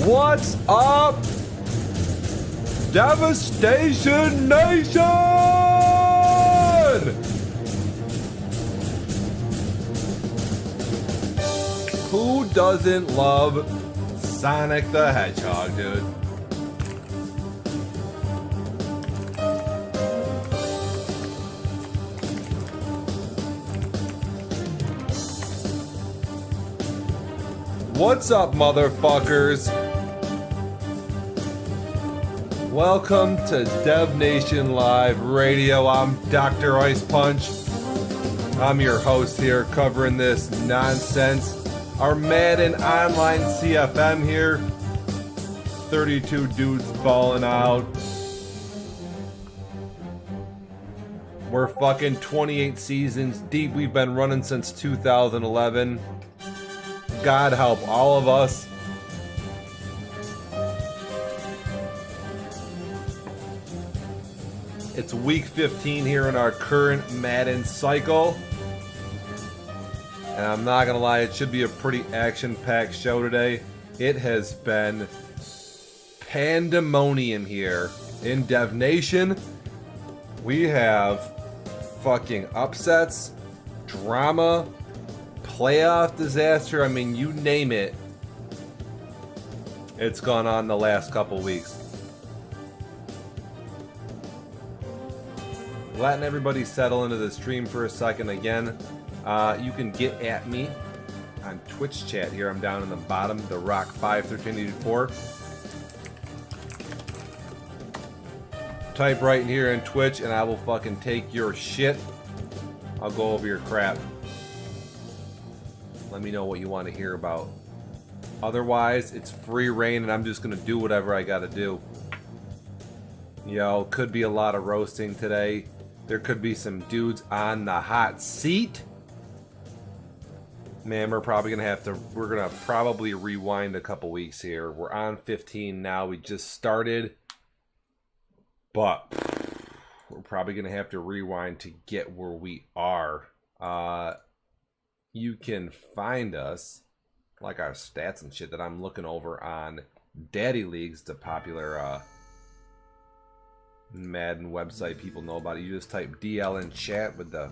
What's up, Devastation Nation? Who doesn't love Sonic the Hedgehog, dude? What's up, motherfuckers? Welcome to Dev Nation Live Radio. I'm Dr. Ice Punch. I'm your host here covering this nonsense. Our Madden Online CFM here. 32 dudes balling out. We're fucking 28 seasons deep. We've been running since 2011. God help all of us. It's week 15 here in our current Madden cycle. And I'm not going to lie, it should be a pretty action-packed show today. It has been pandemonium here in Dev Nation. We have fucking upsets, drama, playoff disaster. I mean, you name it. It's gone on the last couple weeks. Letting everybody settle into the stream for a second again. You can get at me on Twitch chat here. I'm down in the bottom, the Rock 51384. Type right in here in Twitch and I will fucking take your shit. I'll go over your crap. Let me know what you want to hear about. Otherwise, it's free reign and I'm just gonna do whatever I gotta do. Yo, could be a lot of roasting today. There could be some dudes on the hot seat. Man, we're gonna probably rewind a couple weeks here. We're on 15 now. We just started. But we're probably going to have to rewind to get where we are. You can find us, like our stats and shit that I'm looking over on Daddy Leagues, the popular Madden website people know about it. You just type DL in chat with the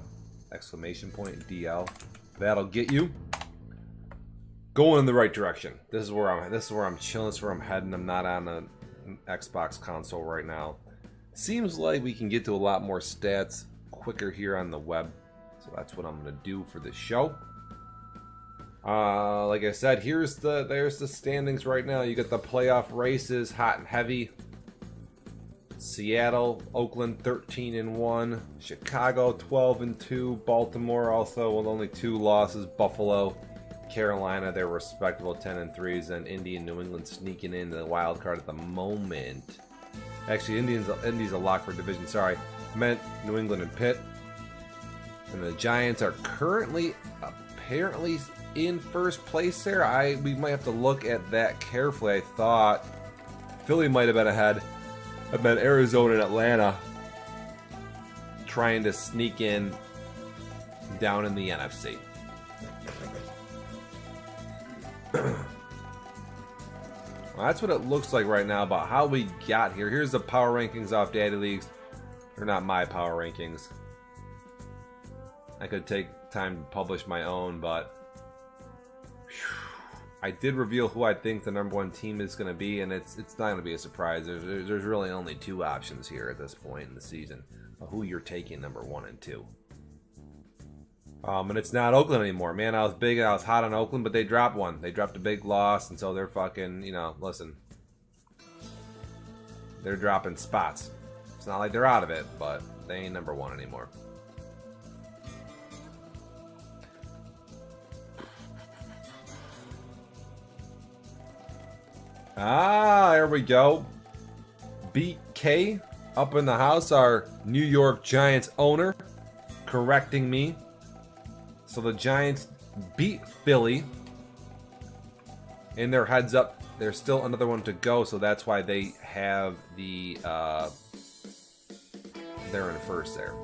exclamation point DL. That'll get you going in the right direction. This is where I'm chilling. This is where I'm heading. I'm not on an Xbox console right now. Seems like we can get to a lot more stats quicker here on the web. So that's what I'm going to do for this show. Like I said, there's the standings right now. You got the playoff races, hot and heavy. Seattle, Oakland 13-1, Chicago 12-2, Baltimore also with only 2 losses, Buffalo, Carolina, they're respectable 10-3s, and Indy and New England sneaking in the wild card at the moment. Actually, Indy's a lock for division. Sorry, I meant New England and Pitt. And the Giants are currently, apparently, in first place there. We might have to look at that carefully. I thought Philly might have been ahead. I bet Arizona and Atlanta trying to sneak in down in the NFC. Well, that's what it looks like right now about how we got here. Here's the power rankings off Daddy Leagues. They're not my power rankings. I could take time to publish my own, but I did reveal who I think the number 1 team is going to be, and it's not going to be a surprise. There's really only 2 options here at this point in the season of who you're taking number 1 and 2. And it's not Oakland anymore. Man, I was hot on Oakland, but they dropped one. They dropped a big loss, and so they're fucking, listen. They're dropping spots. It's not like they're out of it, but they ain't number 1 anymore. There we go. BK up in the house, our New York Giants owner, correcting me. So the Giants beat Philly. In their heads up, there's still another one to go, so that's why they have the they're in first there.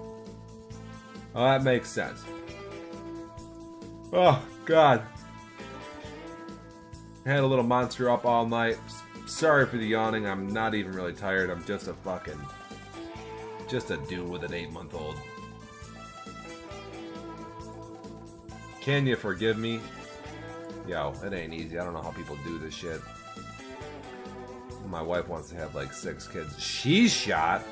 Oh, that makes sense. Oh, God. Had a little monster up all night. Sorry for the yawning. I'm not even really tired. I'm just a dude with an 8-month-old. Can you forgive me? Yo, it ain't easy. I don't know how people do this shit. My wife wants to have like 6 kids. She's shot.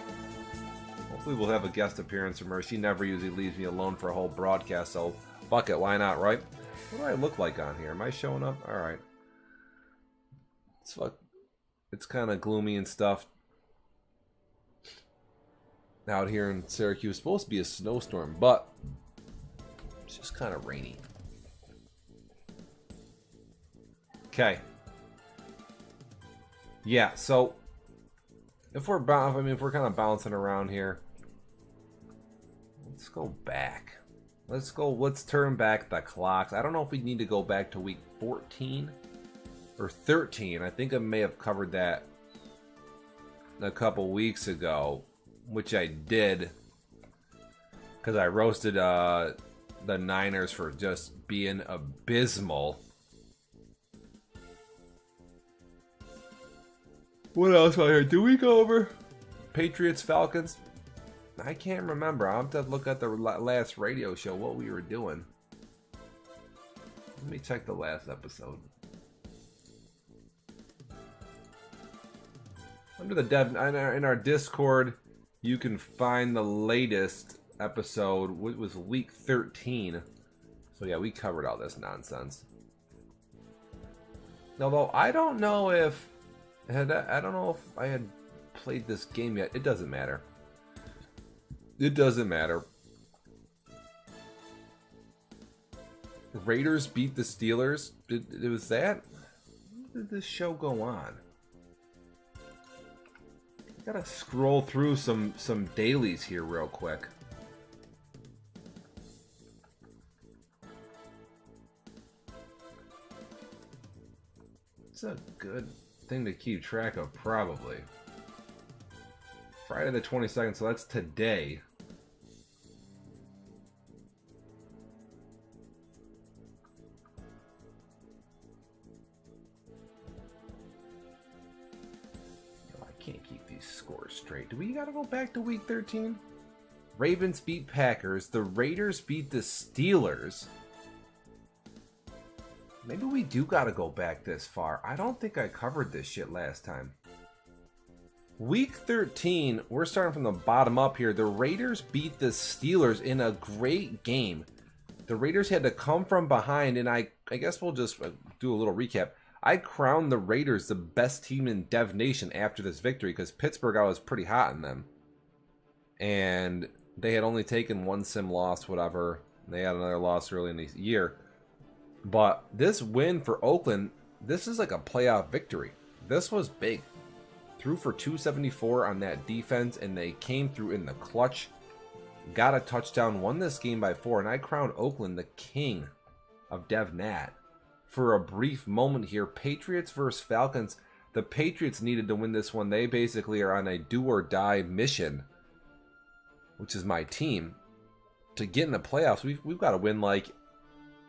Hopefully we'll have a guest appearance from her. She never usually leaves me alone for a whole broadcast, so fuck it, why not, right? What do I look like on here? Am I showing up? Alright. It's kind of gloomy and stuff. Out here in Syracuse. It's supposed to be a snowstorm, but it's just kind of rainy. Okay. Yeah, so if we're kind of bouncing around here, Let's go back. Let's turn back the clocks. I don't know if we need to go back to week 14 or 13. I think I may have covered that a couple weeks ago, which I did because I roasted the Niners for just being abysmal. What else I heard? Do we go over Patriots Falcons? I can't remember. I'll have to look at the last radio show, what we were doing. Let me check the last episode. Under the dev in our Discord, you can find the latest episode, which was week 13. So yeah, we covered all this nonsense. Although I don't know if I had played this game yet. It doesn't matter. It doesn't matter. Raiders beat the Steelers. It was that? When did this show go on? I gotta scroll through some dailies here real quick. It's a good thing to keep track of, probably. Friday the 22nd, so that's today. I can't keep these scores straight. Do we gotta go back to week 13? Ravens beat Packers. The Raiders beat the Steelers. Maybe we do gotta go back this far. I don't think I covered this shit last time. Week 13, we're starting from the bottom up here. The Raiders beat the Steelers in a great game. The Raiders had to come from behind, and I guess we'll just do a little recap. I crowned the Raiders the best team in Dev Nation after this victory because Pittsburgh, I was pretty hot on them. And they had only taken one sim loss, whatever. They had another loss early in the year. But this win for Oakland, this is like a playoff victory. This was big. Threw for 274 on that defense, and they came through in the clutch. Got a touchdown, won this game by 4, and I crowned Oakland the king of DevNat. For a brief moment here, Patriots versus Falcons. The Patriots needed to win this one. They basically are on a do-or-die mission, which is my team. To get in the playoffs, we've got to win like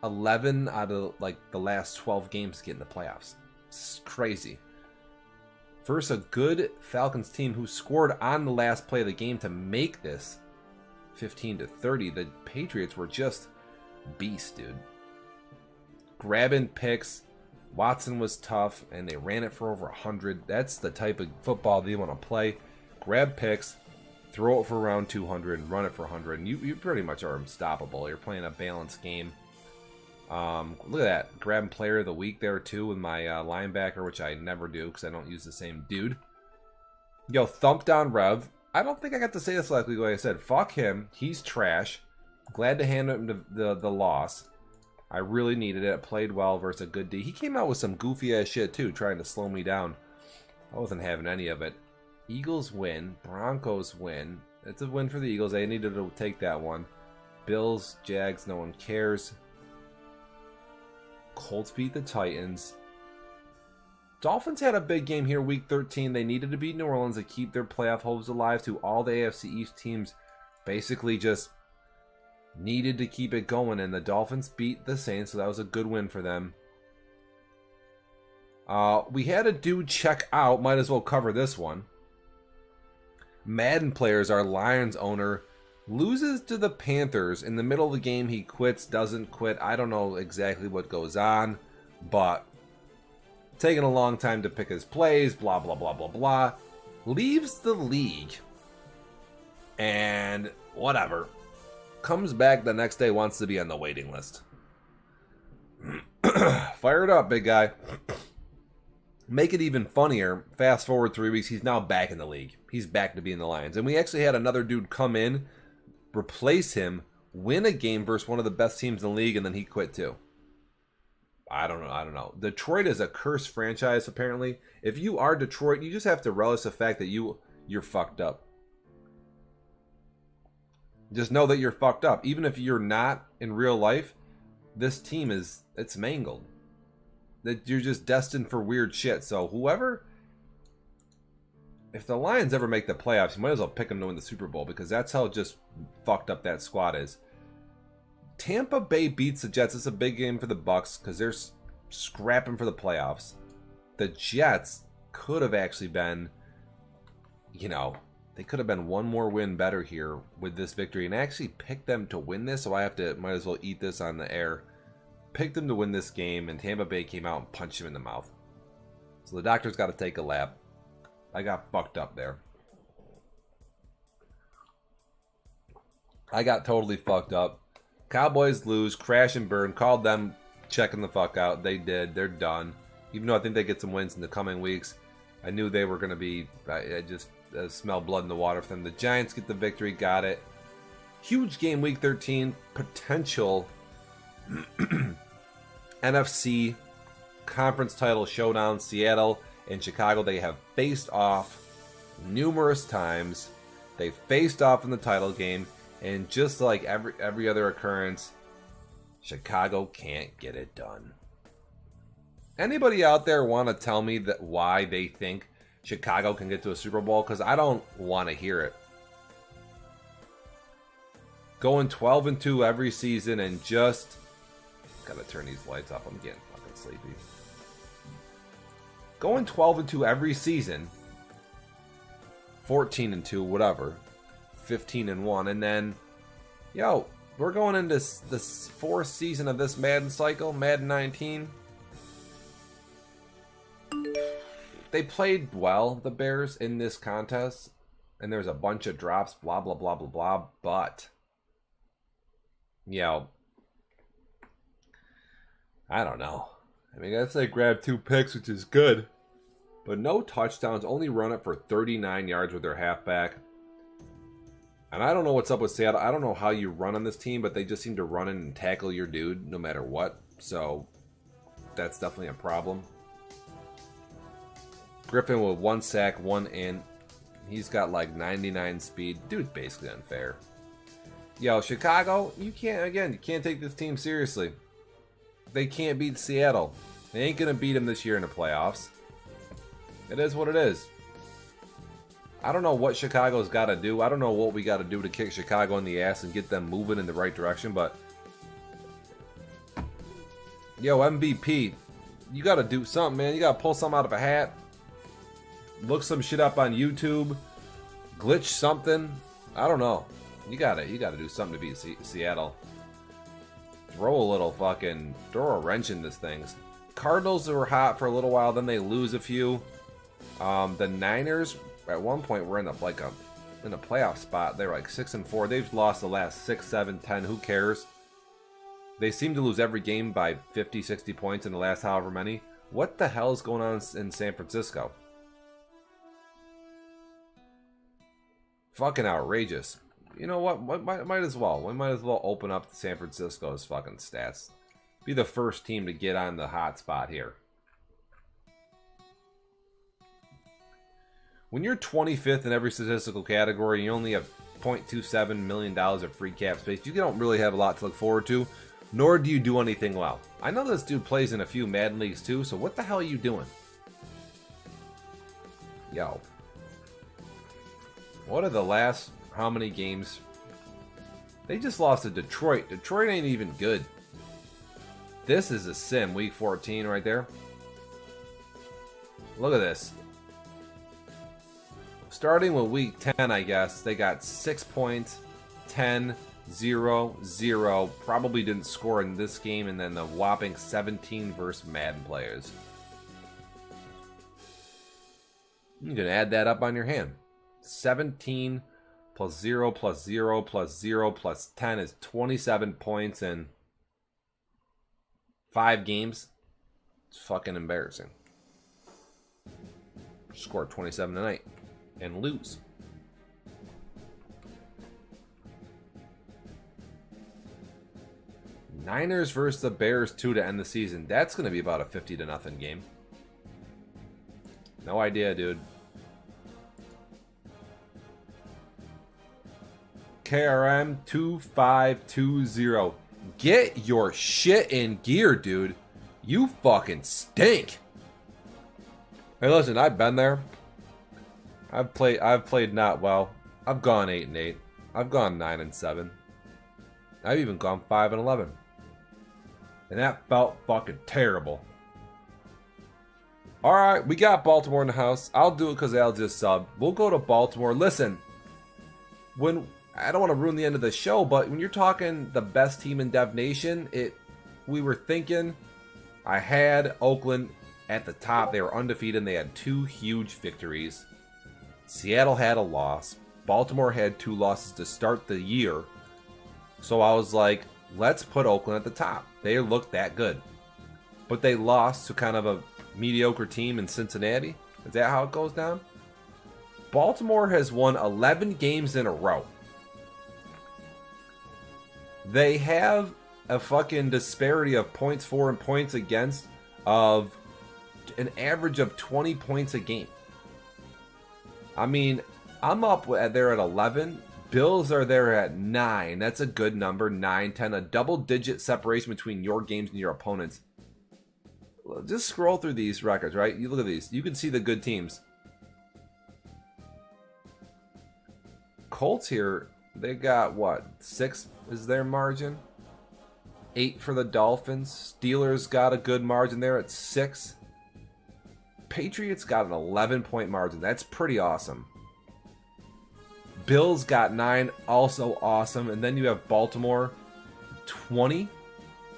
11 out of like the last 12 games to get in the playoffs. It's crazy. Versus a good Falcons team who scored on the last play of the game to make this 15-30. The Patriots were just beasts, dude. Grabbing picks. Watson was tough, and they ran it for over 100. That's the type of football they want to play. Grab picks, throw it for around 200, and run it for 100. And you pretty much are unstoppable. You're playing a balanced game. Look at that. Grabbing player of the week there too with my linebacker, which I never do because I don't use the same dude. Yo, thump down Rev. I don't think I got to say this like I said. Fuck him. He's trash. Glad to hand him the loss. I really needed it. Played well versus a good D. He came out with some goofy ass shit too, trying to slow me down. I wasn't having any of it. Eagles win. Broncos win. It's a win for the Eagles. They needed to take that one. Bills, Jags, no one cares. Colts beat the Titans. Dolphins had a big game here week 13. They needed to beat New Orleans to keep their playoff hopes alive. To all the AFC East teams basically just needed to keep it going, and the Dolphins beat the Saints, so that was a good win for them. We had a dude check out. Might as well cover this one. Madden players, our Lions owner, loses to the Panthers. In the middle of the game, he quits, doesn't quit. I don't know exactly what goes on, but taking a long time to pick his plays, blah, blah, blah, blah, blah. Leaves the league. And whatever. Comes back the next day, wants to be on the waiting list. Fire it up, big guy. Make it even funnier, fast forward 3 weeks, he's now back in the league. He's back to being the Lions. And we actually had another dude come in, replace him, win a game versus one of the best teams in the league, and then he quit too. I don't know. Detroit is a cursed franchise, apparently. If you are Detroit, you just have to relish the fact that you're fucked up. Just know that you're fucked up. Even if you're not in real life, this team it's mangled. That you're just destined for weird shit. So whoever, if the Lions ever make the playoffs, you might as well pick them to win the Super Bowl, because that's how just fucked up that squad is. Tampa Bay beats the Jets. It's a big game for the Bucs because they're scrapping for the playoffs. The Jets could have actually been, they could have been one more win better here with this victory, and I actually picked them to win this, so I might as well eat this on the air. Picked them to win this game, and Tampa Bay came out and punched him in the mouth. So the doctor's got to take a lap. I got fucked up there. I got totally fucked up. Cowboys lose, crash and burn. Called them checking the fuck out. They did. They're done. Even though I think they get some wins in the coming weeks, I knew they were going to be. I just smell blood in the water for them. The Giants get the victory. Got it. Huge game, week 13. Potential NFC conference title showdown. Seattle and Chicago. They have faced off numerous times. They faced off in the title game. And just like every other occurrence, Chicago can't get it done. Anybody out there want to tell me that why they think Chicago can get to a Super Bowl? Because I don't want to hear it. Going 12-2 every season and just... Gotta turn these lights off. I'm getting fucking sleepy. Going 12-2 every season. 14-2, whatever. 15-1, and then, we're going into the fourth season of this Madden cycle, Madden 19. They played well, the Bears, in this contest, and there's a bunch of drops, blah, blah, blah, blah, blah, but, I don't know. I mean, I guess they grabbed 2 picks, which is good, but no touchdowns, only run it for 39 yards with their halfback. And I don't know what's up with Seattle. I don't know how you run on this team, but they just seem to run in and tackle your dude no matter what. So that's definitely a problem. Griffin with 1 sack, 1 in. He's got like 99 speed. Dude's basically unfair. Chicago, you can't take this team seriously. They can't beat Seattle. They ain't going to beat them this year in the playoffs. It is what it is. I don't know what Chicago's got to do. I don't know what we got to do to kick Chicago in the ass and get them moving in the right direction, but MVP, you got to do something, man. You got to pull something out of a hat. Look some shit up on YouTube. Glitch something. I don't know. You got to do something to beat Seattle. Throw a wrench in this thing. Cardinals were hot for a little while, then they lose a few. The Niners, at one point, were in a playoff spot. They were like 6-4. They've lost the last 6, 7, 10. Who cares? They seem to lose every game by 50, 60 points in the last however many. What the hell is going on in San Francisco? Fucking outrageous. You know what? Might as well. We might as well open up San Francisco's fucking stats. Be the first team to get on the hot spot here. When you're 25th in every statistical category, you only have $0.27 million of free cap space. You don't really have a lot to look forward to, nor do you do anything well. I know this dude plays in a few Madden leagues too, so what the hell are you doing? What are the last how many games? They just lost to Detroit. Detroit ain't even good. This is a sim, week 14 right there. Look at this. Starting with week 10, I guess, they got 6 points, 10, 0, 0. Probably didn't score in this game, and then the whopping 17 versus Madden players. You can add that up on your hand. 17 plus 0 plus 0 plus 0 plus 10 is 27 points in 5 games. It's fucking embarrassing. Score 27 tonight and lose. Niners versus the Bears 2 to end the season. That's going to be about a 50-0 game. No idea, dude. KRM 2520. Get your shit in gear, dude. You fucking stink. Hey, listen, I've been there. I've played not well. I've gone 8-8. I've gone 9-7. I've even gone 5-11. And that felt fucking terrible. Alright, we got Baltimore in the house. I'll do it because Al just subbed. We'll go to Baltimore. Listen, I don't want to ruin the end of the show, but when you're talking the best team in Dev Nation, we were thinking I had Oakland at the top. They were undefeated and they had 2 huge victories. Seattle had a loss. Baltimore had 2 losses to start the year. So I was like, let's put Oakland at the top. They looked that good. But they lost to kind of a mediocre team in Cincinnati. Is that how it goes down? Baltimore has won 11 games in a row. They have a fucking disparity of points for and points against of an average of 20 points a game. I mean, I'm up there at 11. Bills are there at 9. That's a good number. 9, 10. A double-digit separation between your games and your opponents. Just scroll through these records, right? You look at these. You can see the good teams. Colts here, they got what? 6 is their margin. 8 for the Dolphins. Steelers got a good margin there at 6. Patriots got an 11-point margin. That's pretty awesome. Bills got 9, also awesome. And then you have Baltimore, 20.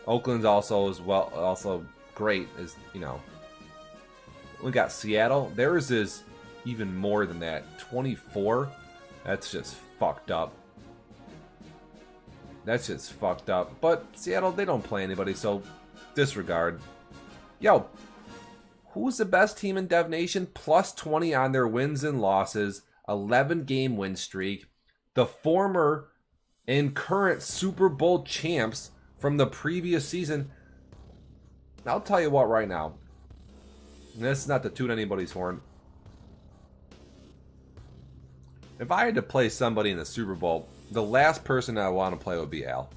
Oakland's also as well, also great as, you know. We got Seattle. Theirs is even more than that, 24. That's just fucked up. That's just fucked up. But Seattle, they don't play anybody, so disregard. Yo, who's the best team in Dev Nation? Plus 20 on their wins and losses. 11-game win streak. The former and current Super Bowl champs from the previous season. I'll tell you what right now. And this is not to toot anybody's horn. If I had to play somebody in the Super Bowl, the last person I want to play would be Al.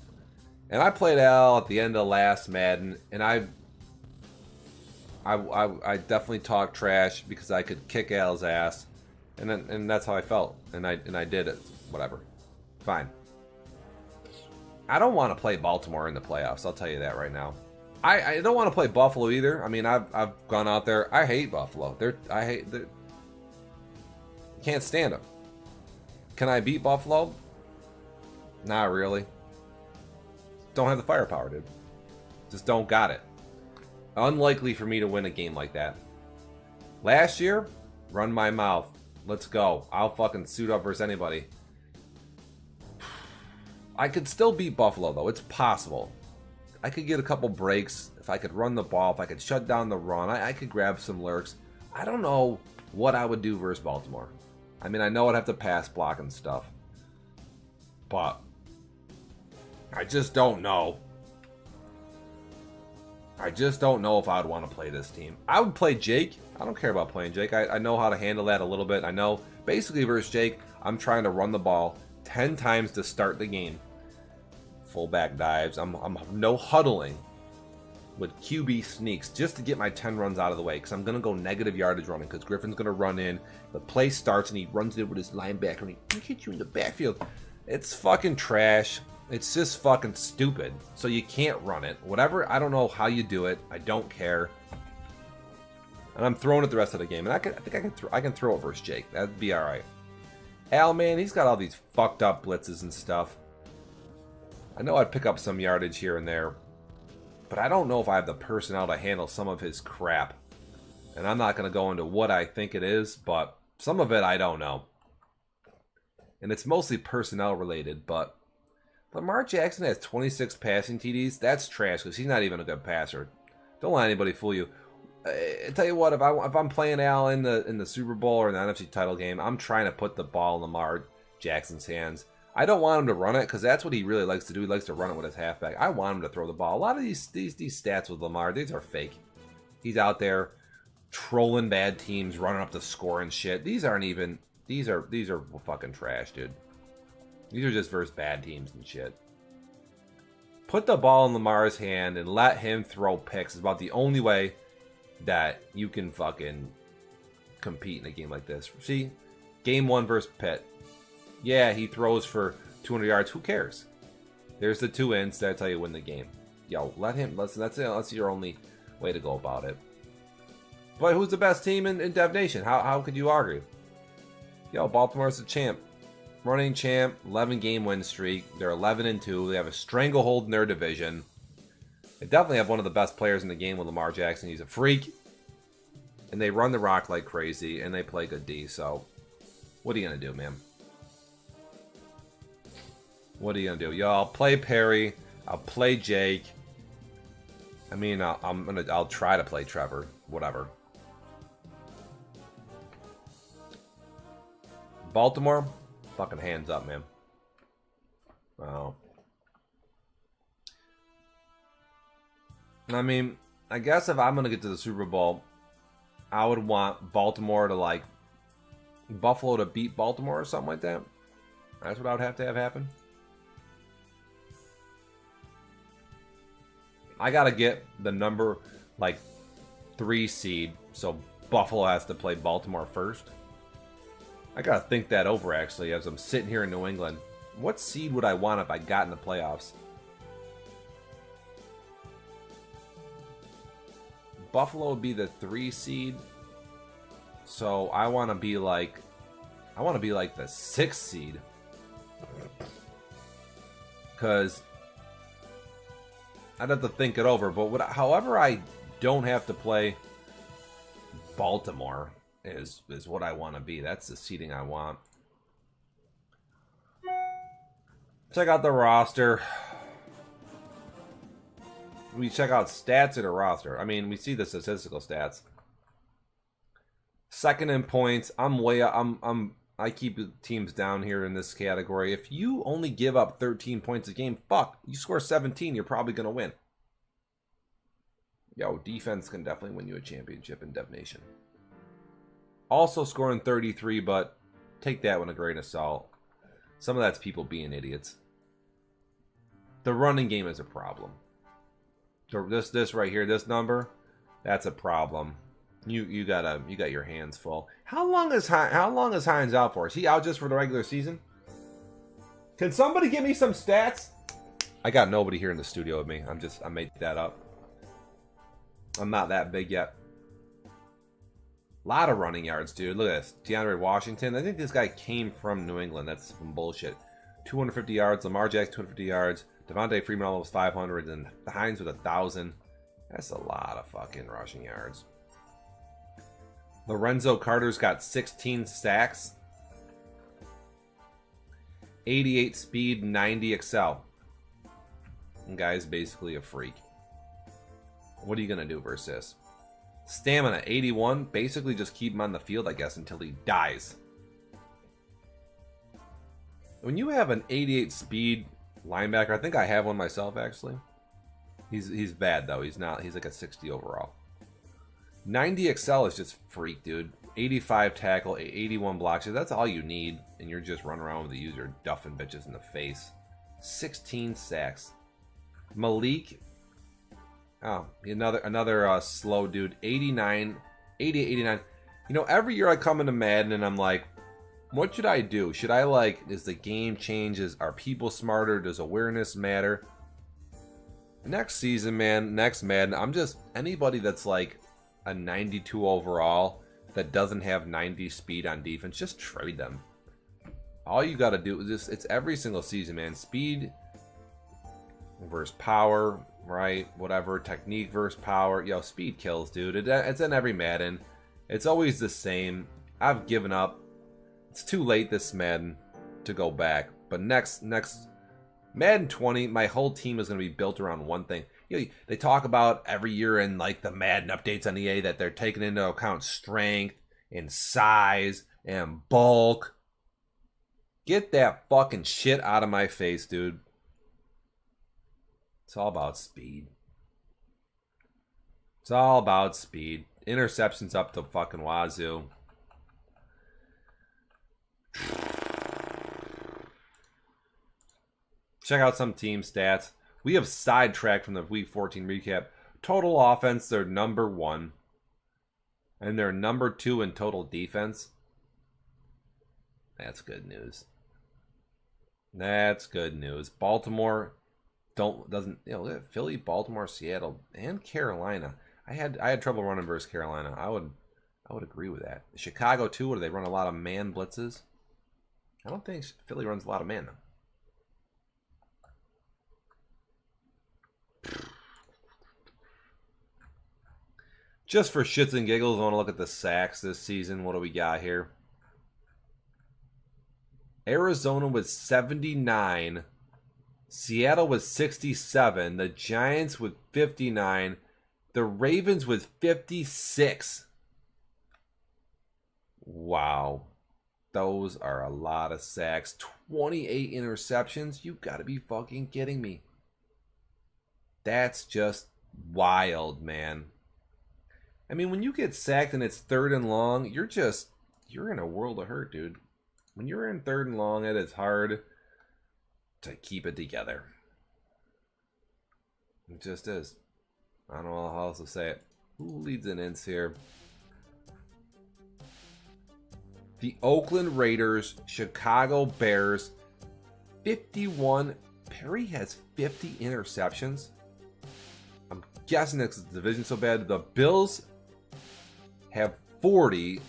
And I played Al at the end of last Madden, and I definitely talked trash because I could kick Al's ass. And that's how I felt, and I did it. Whatever, fine. I don't want to play Baltimore in the playoffs. I'll tell you that right now. I don't want to play Buffalo either. I mean, I've gone out there. I hate Buffalo. Can't stand them. Can I beat Buffalo? Not really. Don't have the firepower, dude. Just don't got it. Unlikely for me to win a game like that. Last year, run my mouth. Let's go. I'll fucking suit up versus anybody. I could still beat Buffalo, though. It's possible. I could get a couple breaks. If I could run the ball, if I could shut down the run, I could grab some lurks. I don't know what I would do versus Baltimore. I mean, I know I'd have to pass block and stuff. But I just don't know. I just don't know if I would want to play this team. I would play Jake. I don't care about playing Jake. I know how to handle that a little bit. I know basically versus Jake, I'm trying to run the ball 10 times to start the game. Fullback dives. I'm no huddling with QB sneaks just to get my 10 runs out of the way because I'm going to go negative yardage running because Griffin's going to run in. The play starts and he runs it with his linebacker and he hits you in the backfield. It's fucking trash. It's just fucking stupid. So you can't run it. Whatever. I don't know how you do it. I don't care. And I'm throwing it the rest of the game. And I think I can throw it versus Jake. That'd be all right. Al, man, he's got all these fucked up blitzes and stuff. I know I'd pick up some yardage here and there, but I don't know if I have the personnel to handle some of his crap. And I'm not going to go into what I think it is, but some of it I don't know. And it's mostly personnel related, but Lamar Jackson has 26 passing TDs. That's trash because he's not even a good passer. Don't let anybody fool you. I tell you what, if I'm playing Al in the Super Bowl or in the NFC title game, I'm trying to put the ball in Lamar Jackson's hands. I don't want him to run it because that's what he really likes to do. He likes to run it with his halfback. I want him to throw the ball. A lot of these stats with Lamar, these are fake. He's out there trolling bad teams, running up the score and shit. These aren't even. These are fucking trash, dude. These are just versus bad teams and shit. Put the ball in Lamar's hand and let him throw picks. It's about the only way that you can fucking compete in a game like this. See, game 1 versus Pitt. Yeah, he throws for 200 yards. Who cares? There's the 2 ends. That's how you win the game. Yo, let him. That's your only way to go about it. But who's the best team in Dev Nation? How could you argue? Yo, Baltimore's the champ. Running champ, 11-game win streak. They're 11-2. They have a stranglehold in their division. They definitely have one of the best players in the game with Lamar Jackson. He's a freak. And they run the rock like crazy, and they play good D. So, what are you going to do, man? What are you going to do? Yo, I'll play Perry. I'll play Jake. I mean, I'll try to play Trevor. Whatever. Baltimore? Fucking hands up, man. Wow. I mean, I guess if I'm going to get to the Super Bowl, I would want Baltimore to, like, Buffalo to beat Baltimore or something like that. That's what I would have to have happen. I got to get the number, like, 3 seed, so Buffalo has to play Baltimore first. I gotta think that over, actually, as I'm sitting here in New England. What seed would I want if I got in the playoffs? Buffalo would be the 3 seed. So I want to be like the 6th seed. Because I'd have to think it over. But however I don't have to play Baltimore is what I want to be. That's the seeding I want. Check out the roster. We check out stats of the roster. I mean, we see the statistical stats. Second in points. I keep teams down here in this category. If you only give up 13 points a game, fuck. You score 17, you're probably gonna win. Yo, defense can definitely win you a championship in Dev Nation. Also scoring 33, but take that with a grain of salt. Some of that's people being idiots. The running game is a problem. This right here, this number, that's a problem. You got your hands full. How long is Hines out for? Is he out just for the regular season? Can somebody give me some stats? I got nobody here in the studio with me. I made that up. I'm not that big yet. A lot of running yards, dude. Look at this. DeAndre Washington. I think this guy came from New England. That's some bullshit. 250 yards. Lamar Jackson, 250 yards. Devontae Freeman almost 500. And Hines with 1,000. That's a lot of fucking rushing yards. Lorenzo Carter's got 16 sacks. 88 speed, 90 excel. And guy's basically a freak. What are you going to do versus this? Stamina, 81. Basically just keep him on the field, I guess, until he dies. When you have an 88 speed linebacker, I think I have one myself, actually. He's bad, though. He's not. He's like a 60 overall. 90 excel is just freak, dude. 85 tackle, 81 blocks. That's all you need, and you're just running around with the user duffing bitches in the face. 16 sacks. Malik. Oh, another slow dude. 89. You know, every year I come into Madden and I'm like, what should I do? Should I, like, does the game change? Are people smarter? Does awareness matter? Next season, man, next Madden, I'm just, anybody that's like a 92 overall that doesn't have 90 speed on defense, just trade them. All you got to do is just, it's every single season, man. Speed versus power, right? Whatever. Technique versus power. Yo, speed kills, dude. It's in every Madden. It's always the same. I've given up. It's too late this Madden to go back. But next Madden 20, my whole team is going to be built around one thing. You know, they talk about every year in like the Madden updates on EA that they're taking into account strength and size and bulk. Get that fucking shit out of my face, dude. It's all about speed. It's all about speed. Interceptions up to fucking wazoo. Check out some team stats. We have sidetracked from the Week 14 recap. Total offense, they're number 1. And they're number 2 in total defense. That's good news. That's good news. Baltimore doesn't Philly, Baltimore, Seattle, and Carolina. I had trouble running versus Carolina. I would agree with that. Chicago too. Where they run a lot of man blitzes. I don't think Philly runs a lot of man though. Just for shits and giggles, I want to look at the sacks this season. What do we got here? Arizona was 79. Seattle was 67. The Giants with 59. The Ravens with 56. Wow. Those are a lot of sacks. 28 interceptions. You gotta be fucking kidding me. That's just wild, man. I mean, when you get sacked and it's 3rd and long, you're in a world of hurt, dude. When you're in 3rd and long, it is hard to keep it together. It just is. I don't know how else to say it. Who leads in ints here? The Oakland Raiders, Chicago Bears, 51. Perry has 50 interceptions. I'm guessing that's the division so bad. The Bills have 40.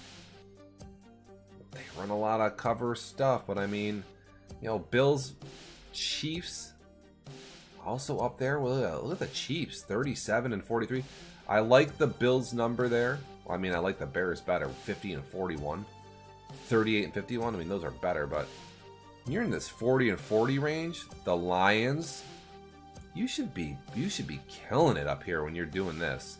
They run a lot of cover stuff, but I mean, Bills, Chiefs, also up there. Well, look at the Chiefs, 37 and 43. I like the Bills number there. Well, I mean, I like the Bears better, 50 and 41. 38 and 51. I mean, those are better, but when you're in this 40 and 40 range, the Lions, you should be killing it up here when you're doing this.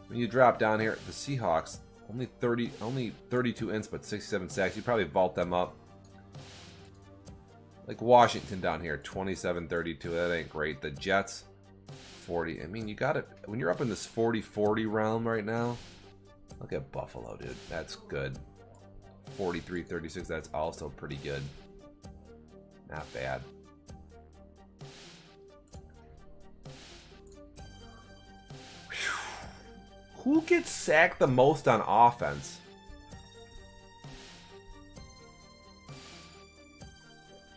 When you drop down here, the Seahawks, only 32 ints, but 67 sacks. You probably vault them up. Like Washington down here, 27-32. That ain't great. The Jets, 40. I mean, you got it. When you're up in this 40-40 realm right now, look at Buffalo, dude. That's good. 43-36. That's also pretty good. Not bad. Who gets sacked the most on offense?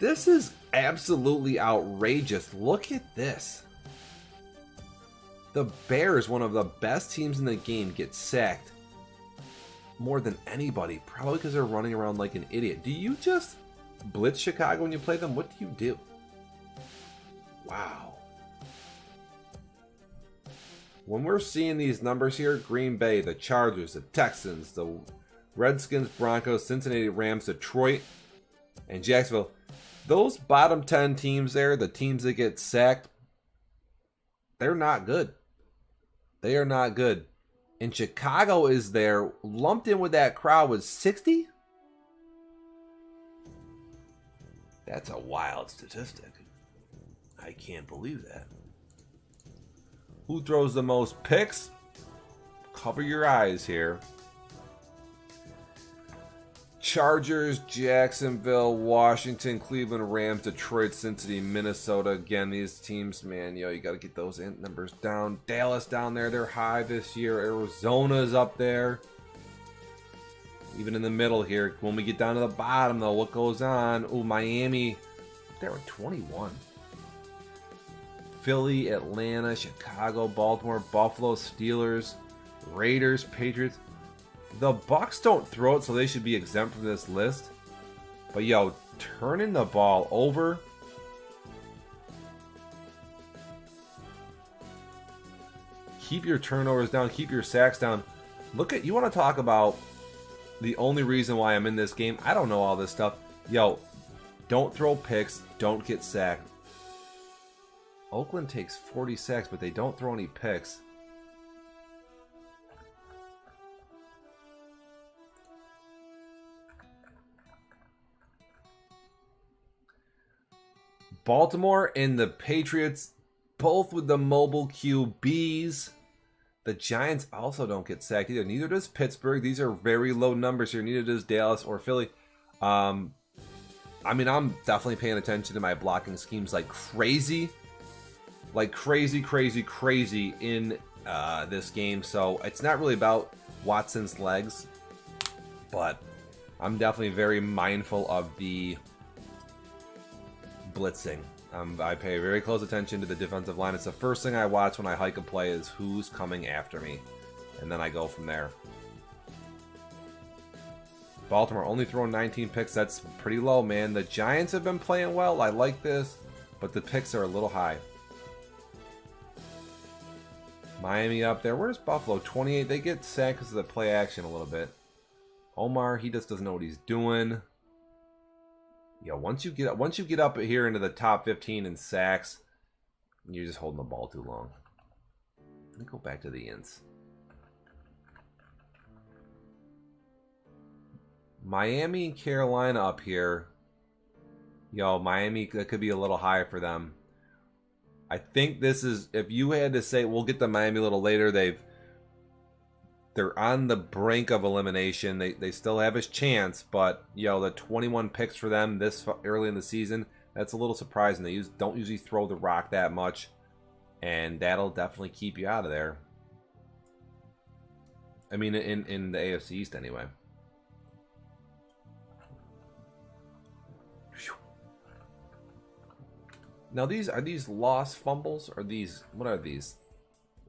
This is absolutely outrageous. Look at this. The Bears, one of the best teams in the game, get sacked more than anybody. Probably because they're running around like an idiot. Do you just blitz Chicago when you play them? What do you do? Wow. When we're seeing these numbers here, Green Bay, the Chargers, the Texans, the Redskins, Broncos, Cincinnati, Rams, Detroit, and Jacksonville, those bottom 10 teams there, the teams that get sacked, they're not good. They are not good. And Chicago is there, lumped in with that crowd with 60? That's a wild statistic. I can't believe that. Who throws the most picks? Cover your eyes here. Chargers, Jacksonville, Washington, Cleveland, Rams, Detroit, Cincinnati, Minnesota. Again, these teams, man, you got to get those numbers down. Dallas down there, they're high this year. Arizona's up there. Even in the middle here. When we get down to the bottom, though, what goes on? Ooh, Miami, up there at 21. Philly, Atlanta, Chicago, Baltimore, Buffalo, Steelers, Raiders, Patriots. The Bucks don't throw it, so they should be exempt from this list. But yo, turning the ball over. Keep your turnovers down, keep your sacks down. You want to talk about the only reason why I'm in this game? I don't know all this stuff. Yo, don't throw picks, don't get sacked. Oakland takes 40 sacks, but they don't throw any picks. Baltimore and the Patriots, both with the mobile QBs. The Giants also don't get sacked either. Neither does Pittsburgh. These are very low numbers here. Neither does Dallas or Philly. I mean, I'm definitely paying attention to my blocking schemes like crazy. Like crazy in this game. So it's not really about Watson's legs, but I'm definitely very mindful of the blitzing. I pay very close attention to the defensive line. It's the first thing I watch when I hike a play is who's coming after me. And then I go from there. Baltimore only throwing 19 picks. That's pretty low, man. The Giants have been playing well. I like this, but the picks are a little high. Miami up there. Where's Buffalo? 28. They get sacked because of the play action a little bit. Omar, he just doesn't know what he's doing. Yeah, once you get up here into the top 15 in sacks, you're just holding the ball too long. Let me go back to the ends. Miami and Carolina up here. Yo, Miami, that could be a little high for them. I think this is, if you had to say, we'll get to Miami a little later, they're on the brink of elimination. They still have a chance, but yo, the 21 picks for them this early in the season, that's a little surprising. They don't usually throw the rock that much, and that'll definitely keep you out of there. I mean, in the AFC East anyway. Now are these lost fumbles? Or what are these?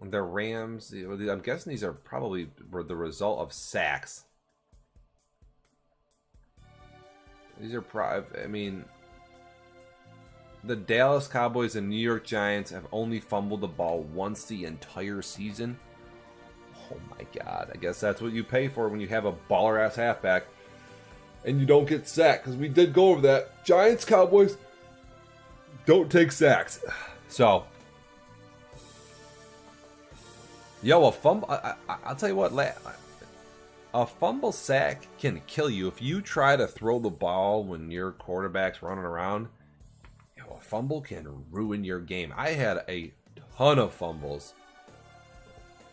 They're Rams. I'm guessing these are probably the result of sacks. These are I mean, the Dallas Cowboys and New York Giants have only fumbled the ball once the entire season. Oh my God. I guess that's what you pay for when you have a baller-ass halfback and you don't get sacked. Because we did go over that. Giants, Cowboys don't take sacks. So, yo, a fumble. I'll tell you what, a fumble sack can kill you. If you try to throw the ball when your quarterback's running around, yo, a fumble can ruin your game. I had a ton of fumbles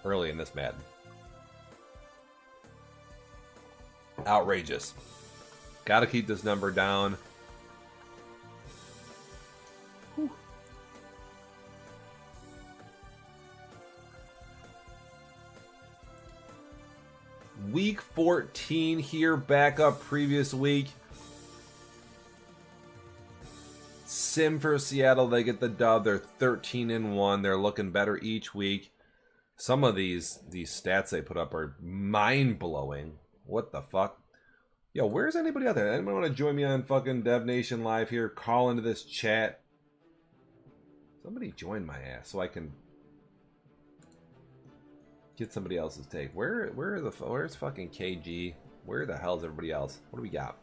early in this Madden. Outrageous. Got to keep this number down. Whew. Week 14 here, back up previous week. Sim for Seattle, they get the dub. They're 13-1. They're looking better each week. Some of these stats they put up are mind-blowing. What the fuck? Yo, where's anybody out there? Anybody want to join me on fucking Dev Nation Live here? Call into this chat. Somebody join my ass so I can get somebody else's take. Where's fucking KG? Where the hell's everybody else? What do we got?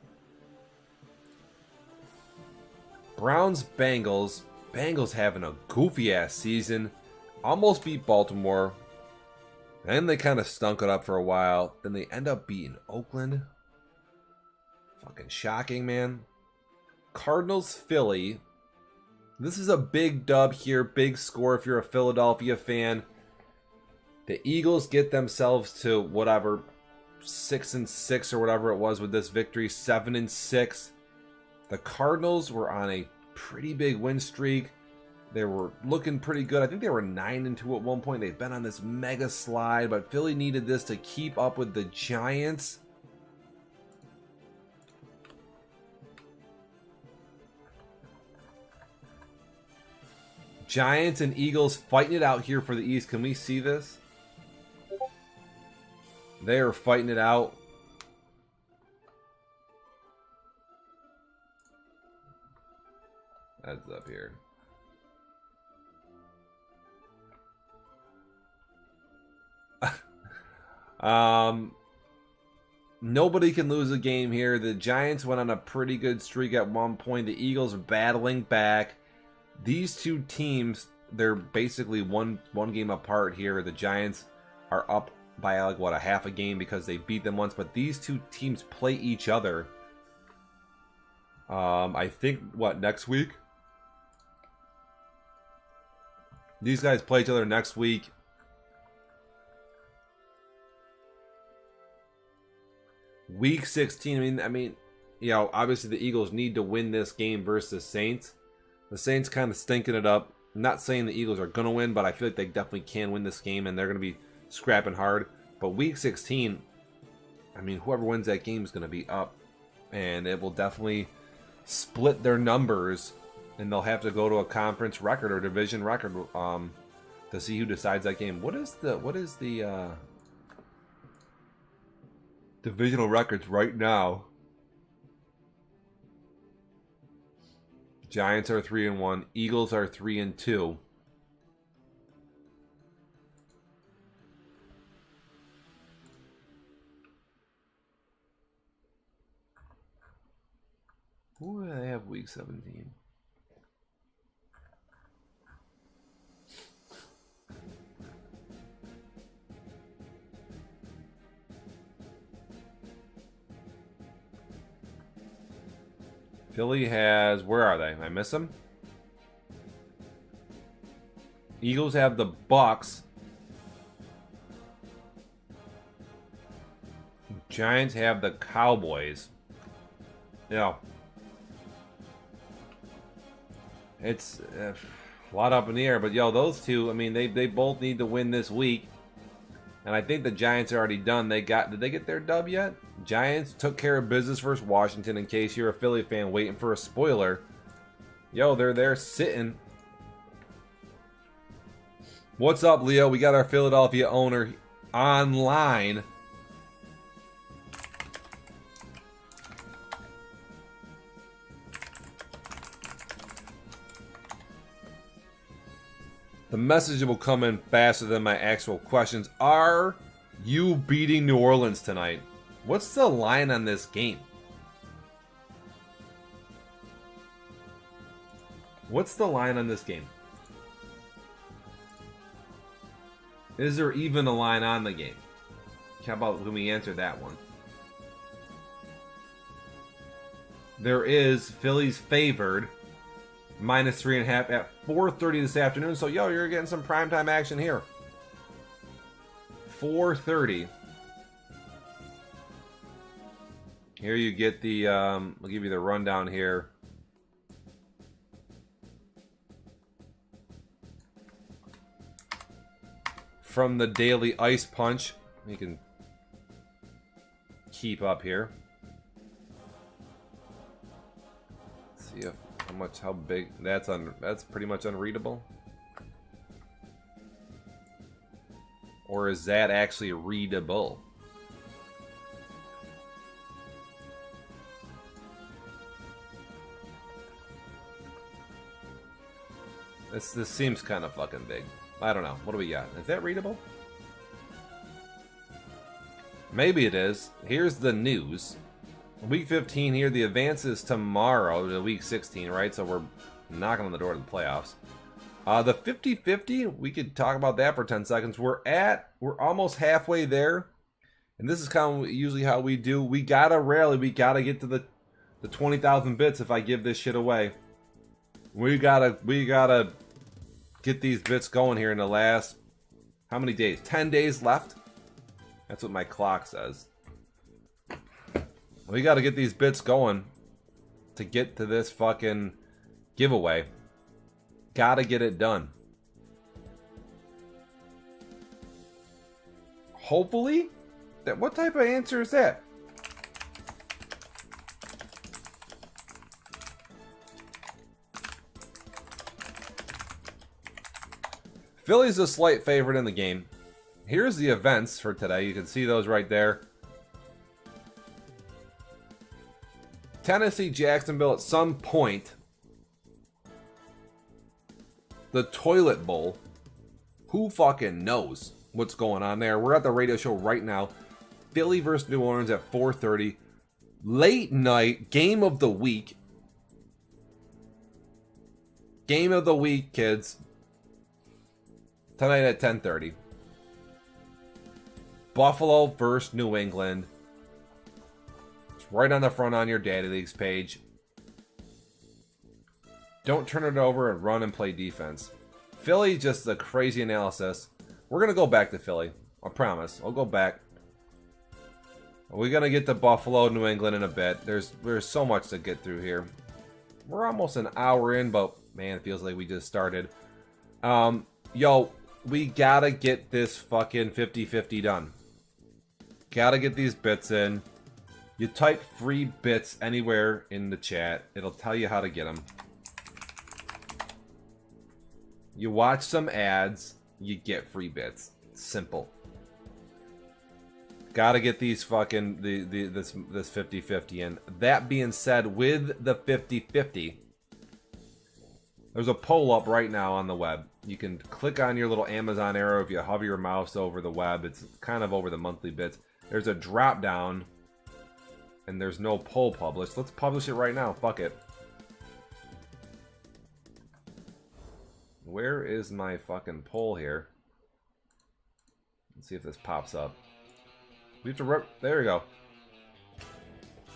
Browns, Bengals. Bengals having a goofy ass season. Almost beat Baltimore. Then they kind of stunk it up for a while. Then they end up beating Oakland. Fucking shocking, man. Cardinals, Philly. This is a big dub here. Big score if you're a Philadelphia fan. The Eagles get themselves to whatever 6-6 or whatever it was with this victory. 7-6. The Cardinals were on a pretty big win streak. They were looking pretty good. I think they were 9-2 at one point. They've been on this mega slide, but Philly needed this to keep up with the Giants. Giants and Eagles fighting it out here for the East. Can we see this? They are fighting it out. Heads up here. Nobody can lose a game here. The Giants went on a pretty good streak at one point. The Eagles are battling back. These two teams, they're basically one game apart here. The Giants are up by like what, a half a game because they beat them once, but these two teams play each other. I think what, next week? These guys play each other next week. Week 16. I mean, you know, obviously the Eagles need to win this game versus the Saints. The Saints kind of stinking it up. I'm not saying the Eagles are going to win, but I feel like they definitely can win this game, and they're going to be scrapping hard. But Week 16, I mean, whoever wins that game is going to be up, and it will definitely split their numbers, and they'll have to go to a conference record or division record to see who decides that game. What is the divisional records right now? Giants are 3-1. Eagles are 3-2. Who do they have Week 17? Philly has, where are they? I miss them? Eagles have the Bucks. Giants have the Cowboys. Yeah. It's a lot up in the air, but yo, those two, I mean, they both need to win this week. And I think the Giants are already done. Did they get their dub yet? Giants took care of business versus Washington, in case you're a Philly fan waiting for a spoiler. Yo, they're there sitting. What's up, Leo? We got our Philadelphia owner online. The message will come in faster than my actual questions. Are you beating New Orleans tonight? What's the line on this game? What's the line on this game? Is there even a line on the game? How about when we answer that one? There is. Philly's favored. -3.5 at 4:30 this afternoon. So, yo, you're getting some primetime action here. 4:30. Here you get the, I'll give you the rundown here. From the Daily Ice Punch. You can keep up here. Let's see if how big that's pretty much unreadable. Or is that actually readable? This seems kind of fucking big. I don't know. What do we got? Is that readable? Maybe it is. Here's the news. Week 15 here. The advance is tomorrow to Week 16, right? So we're knocking on the door to the playoffs. The 50-50, we could talk about that for 10 seconds. We're almost halfway there. And this is kind of usually how we do. We gotta rally. We gotta get to the 20,000 bits if I give this shit away. We gotta get these bits going here in the last, how many days? 10 days left? That's what my clock says. We gotta get these bits going to get to this fucking giveaway. Gotta get it done. Hopefully? What type of answer is that? Philly's a slight favorite in the game. Here's the events for today. You can see those right there. Tennessee, Jacksonville at some point. The Toilet Bowl. Who fucking knows what's going on there? We're at the radio show right now. Philly versus New Orleans at 4:30. Late night game of the week. Game of the week, kids. Tonight at 10:30. Buffalo versus New England. It's right on the front on your Daddy Leagues page. Don't turn it over and run and play defense. Philly, just a crazy analysis. We're going to go back to Philly. I promise. I'll go back. We're going to get to Buffalo, New England in a bit. There's so much to get through here. We're almost an hour in, but man, it feels like we just started. Yo, we got to get this fucking 50-50 done. Got to get these bits in. You type free bits anywhere in the chat. It'll tell you how to get them. You watch some ads, you get free bits. Simple. Gotta get these fucking this 50-50 in. That being said, with the 50-50, there's a poll up right now on the web. You can click on your little Amazon arrow if you hover your mouse over the web. It's kind of over the monthly bits. There's a drop down, and there's no poll published. Let's publish it right now. Fuck it. Where is my fucking poll here? Let's see if this pops up. We have to there we go.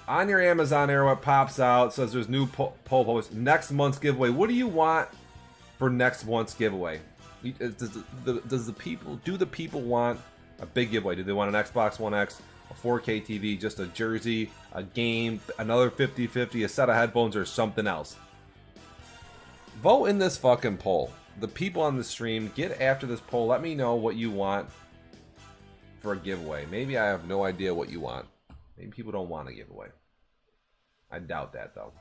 On your Amazon arrow, it pops out. Says there's new poll post. Next month's giveaway. What do you want for next month's giveaway? Does the people want a big giveaway? Do they want an Xbox One X, a 4K TV, just a jersey, a game, another 50-50, a set of headphones, or something else? Vote in this fucking poll. The people on the stream, get after this poll. Let me know what you want for a giveaway. Maybe I have no idea what you want. Maybe people don't want a giveaway. I doubt that, though.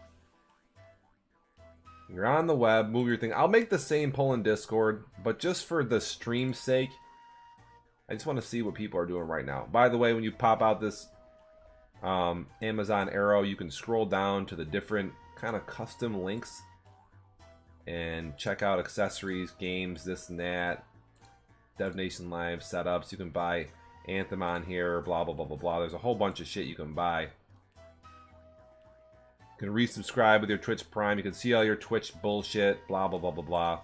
You're on the web, move your thing. I'll make the same poll in Discord, but just for the stream's sake, I just want to see what people are doing right now. By the way, when you pop out this Amazon arrow, you can scroll down to the different kind of custom links and check out accessories, games, this and that, DevNation Live setups. You can buy Anthem on here, blah, blah, blah, blah, blah. There's a whole bunch of shit you can buy. You can resubscribe with your Twitch Prime. You can see all your Twitch bullshit, blah, blah, blah, blah, blah.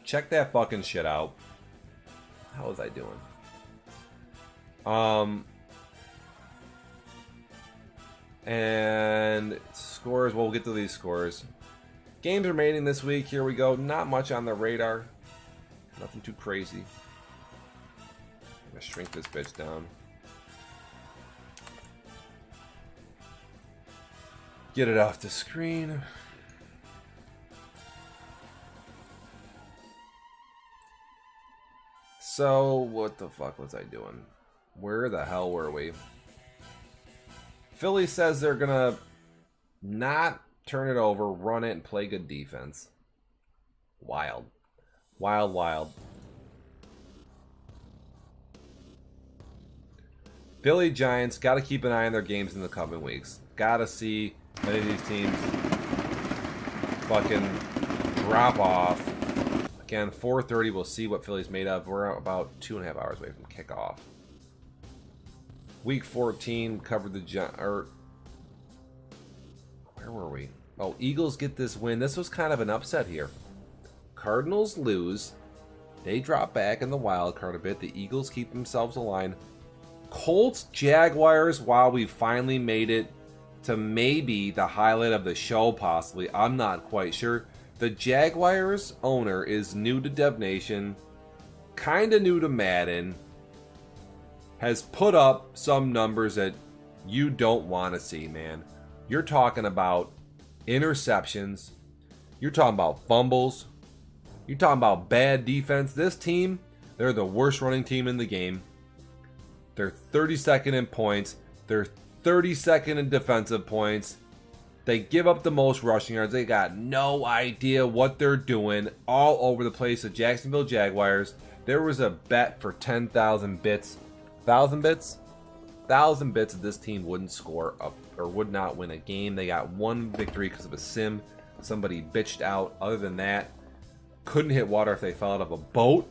Check that fucking shit out. How was I doing? And scores, well, we'll get to these scores. Games remaining this week, here we go. Not much on the radar. Nothing too crazy. I'm gonna shrink this bitch down. Get it off the screen. So, what the fuck was I doing? Where the hell were we? Philly says they're gonna not turn it over, run it, and play good defense. Wild. Wild, wild. Philly Giants, got to keep an eye on their games in the coming weeks. Got to see any of these teams fucking drop off. Again, 4:30, we'll see what Philly's made of. We're about 2.5 hours away from kickoff. Week 14, covered the where were we? Oh, Eagles get this win. This was kind of an upset here. Cardinals lose. They drop back in the wild card a bit. The Eagles keep themselves aligned. Colts, Jaguars, while we finally made it to maybe the highlight of the show, possibly. I'm not quite sure. The Jaguars owner is new to DevNation, kind of new to Madden, has put up some numbers that you don't want to see, man. You're talking about interceptions. You're talking about fumbles. You're talking about bad defense. This team, they're the worst running team in the game. They're 32nd in points. They're 32nd in defensive points. They give up the most rushing yards. They got no idea what they're doing all over the place. The Jacksonville Jaguars. There was a bet for 10,000 bits. 1,000 bits? 1,000 bits that this team wouldn't score up or would not win a game. They got one victory because of a sim. Somebody bitched out. Other than that, couldn't hit water if they fell out of a boat.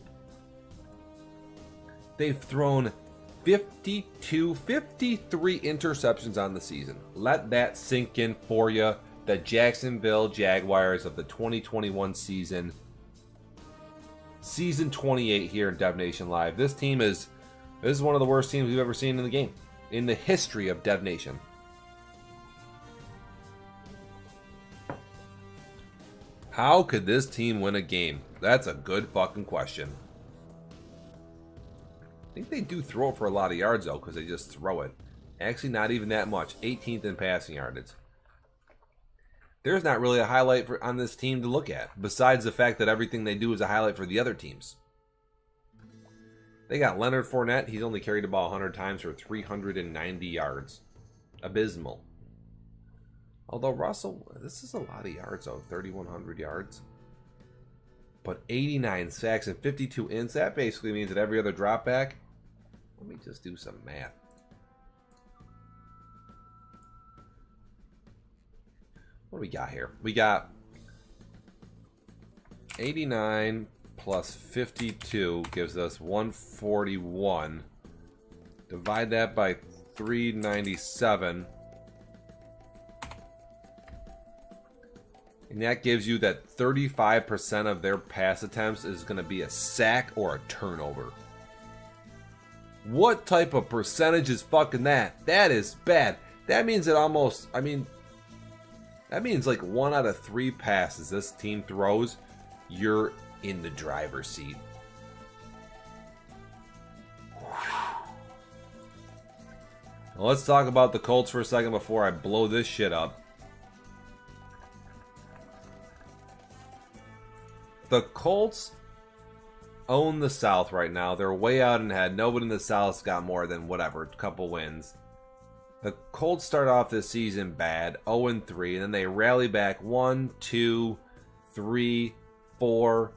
They've thrown 52, 53 interceptions on the season. Let that sink in for you. The Jacksonville Jaguars of the 2021 season. Season 28 here in DevNation Live. This is one of the worst teams we've ever seen in the game. In the history of DevNation. How could this team win a game? That's a good fucking question. I think they do throw it for a lot of yards, though, because they just throw it. Actually, not even that much. 18th in passing yardage. There's not really a highlight on this team to look at, besides the fact that everything they do is a highlight for the other teams. They got Leonard Fournette. He's only carried the ball 100 times for 390 yards. Abysmal. Although Russell, this is a lot of yards, though. 3,100 yards. But 89 sacks and 52 ints. That basically means that every other drop back. Let me just do some math. What do we got here? We got 89 plus 52 gives us 141. Divide that by 397. And that gives you that 35% of their pass attempts is going to be a sack or a turnover. What type of percentage is fucking that? That is bad. That means it almost, that means like 1 out of 3 passes this team throws, you're in the driver's seat. Now let's talk about the Colts for a second before I blow this shit up. The Colts own the South right now. They're way out and ahead. Nobody in the South's got more than whatever, a couple wins. The Colts start off this season bad, 0-3, and then they rally back 1, 2, 3, 4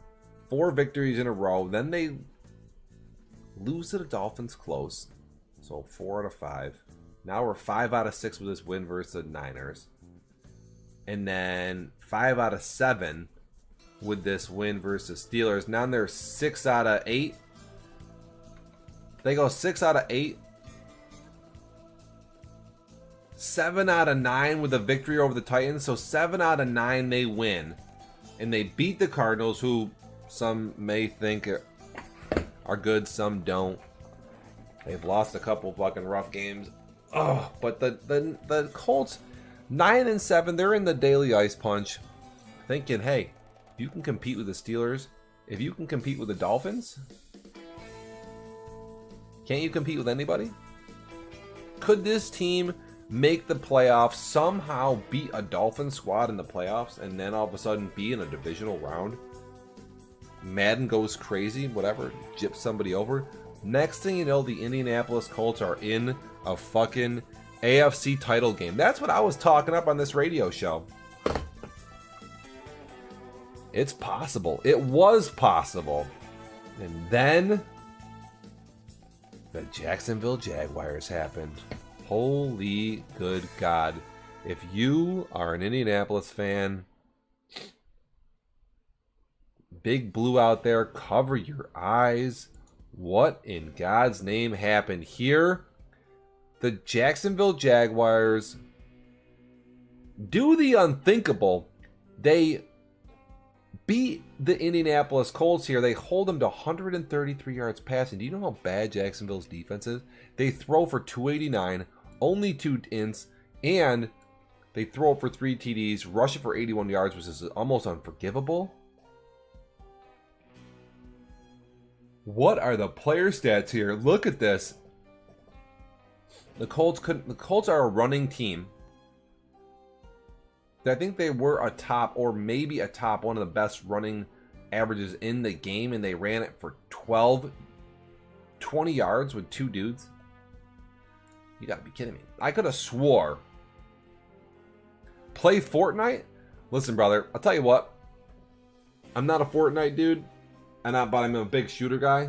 victories in a row. Then they lose to the Dolphins close, so 4 out of 5. Now we're 5 out of 6 with this win versus the Niners, and then 5 out of 7 with this win versus Steelers. Now they're 6 out of 8. They go 6 out of 8. 7 out of 9 with a victory over the Titans. So 7 out of 9 they win. And they beat the Cardinals, who some may think are good, some don't. They've lost a couple fucking rough games. Oh, but the Colts, 9-7, they're in the daily ice punch, thinking, hey, if you can compete with the Steelers, if you can compete with the Dolphins, can't you compete with anybody? Could this team make the playoffs, somehow beat a Dolphins squad in the playoffs, and then all of a sudden be in a divisional round? Madden goes crazy, whatever, gyps somebody over. Next thing you know, the Indianapolis Colts are in a fucking AFC title game. That's what I was talking up on this radio show. It's possible. It was possible. And then the Jacksonville Jaguars happened. Holy good God. If you are an Indianapolis fan, Big Blue out there, cover your eyes. What in God's name happened here? The Jacksonville Jaguars do the unthinkable. They beat the Indianapolis Colts here. They hold them to 133 yards passing. Do you know how bad Jacksonville's defense is? They throw for 289, only 2 ints, and they throw it for 3 TDs, rush it for 81 yards, which is almost unforgivable. What are the player stats here? Look at this. The Colts are a running team. I think they were a top, or maybe a top, one of the best running averages in the game, and they ran it for 20 yards with 2 dudes. You gotta be kidding me. I could have swore. Play Fortnite? Listen, brother, I'll tell you what. I'm not a Fortnite dude, but I'm a big shooter guy.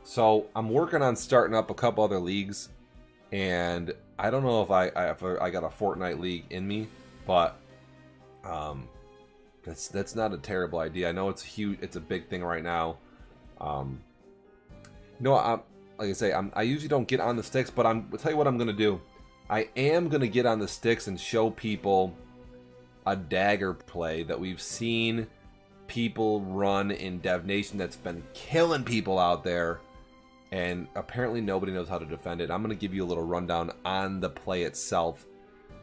So I'm working on starting up a couple other leagues, and I don't know if I got a Fortnite league in me, but that's not a terrible idea. I know it's huge. It's a big thing right now. Like I say, I usually don't get on the sticks, but I'll tell you what I'm gonna do. I am gonna get on the sticks and show people a dagger play that we've seen people run in Dev Nation that's been killing people out there, and apparently nobody knows how to defend it. I'm gonna give you a little rundown on the play itself.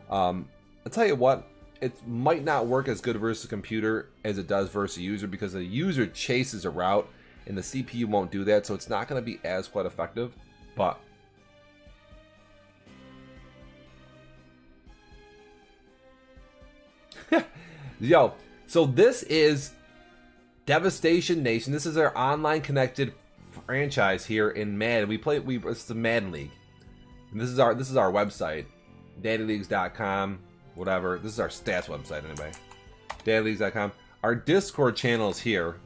I'll tell you what. It might not work as good versus a computer as it does versus a user, because a user chases a route. and the CPU won't do that, so it's not going to be as quite effective. But yo, so this is Devastation Nation. This is our online connected franchise here in Madden. It's the Madden League. And this is our website, daddyleagues.com, whatever. This is our stats website anyway. daddyleagues.com. Our Discord channel is here.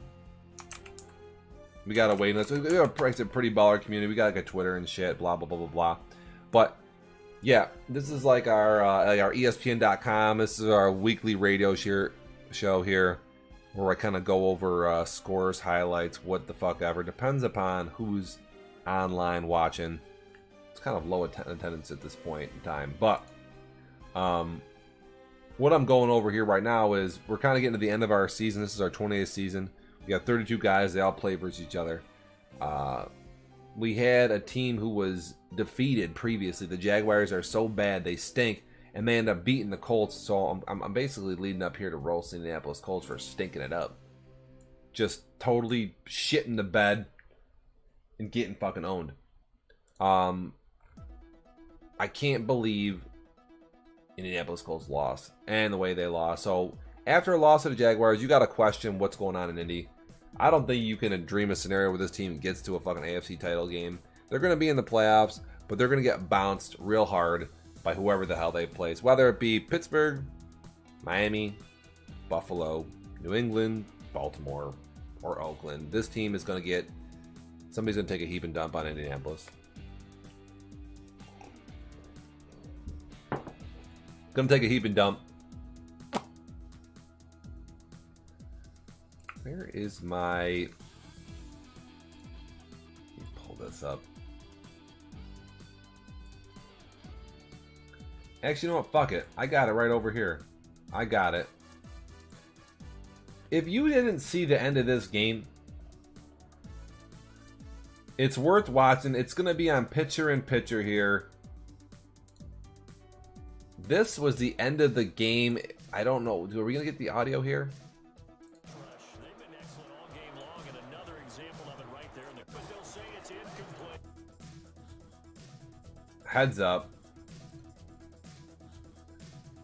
We got a waiting list. We got a pretty baller community. We got like a Twitter and shit, blah blah blah blah blah. But yeah, this is like our ESPN.com. This is our weekly radio show here, where I kind of go over scores, highlights, what the fuck ever. Depends upon who's online watching. It's kind of low attendance at this point in time, but what I'm going over here right now is we're kind of getting to the end of our season. This is our 20th season. We got 32 guys. They all play versus each other. We had a team who was defeated previously. The Jaguars are so bad, they stink, and they end up beating the Colts. So I'm basically leading up here to roast the Indianapolis Colts for stinking it up. Just totally shitting the bed and getting fucking owned. I can't believe Indianapolis Colts lost and the way they lost. So after a loss to the Jaguars, you got to question what's going on in Indy. I don't think you can dream a scenario where this team gets to a fucking AFC title game. They're going to be in the playoffs, but they're going to get bounced real hard by whoever the hell they play. Whether it be Pittsburgh, Miami, Buffalo, New England, Baltimore, or Oakland, this team is going to get... Somebody's going to take a heap and dump on Indianapolis. Gonna take a heap and dump. Where is my... Let me pull this up. Actually, you know what? Fuck it. I got it right over here. I got it. If you didn't see the end of this game, it's worth watching. It's gonna be on picture-in-picture here. This was the end of the game. I don't know. Are we going to get the audio here? Heads up.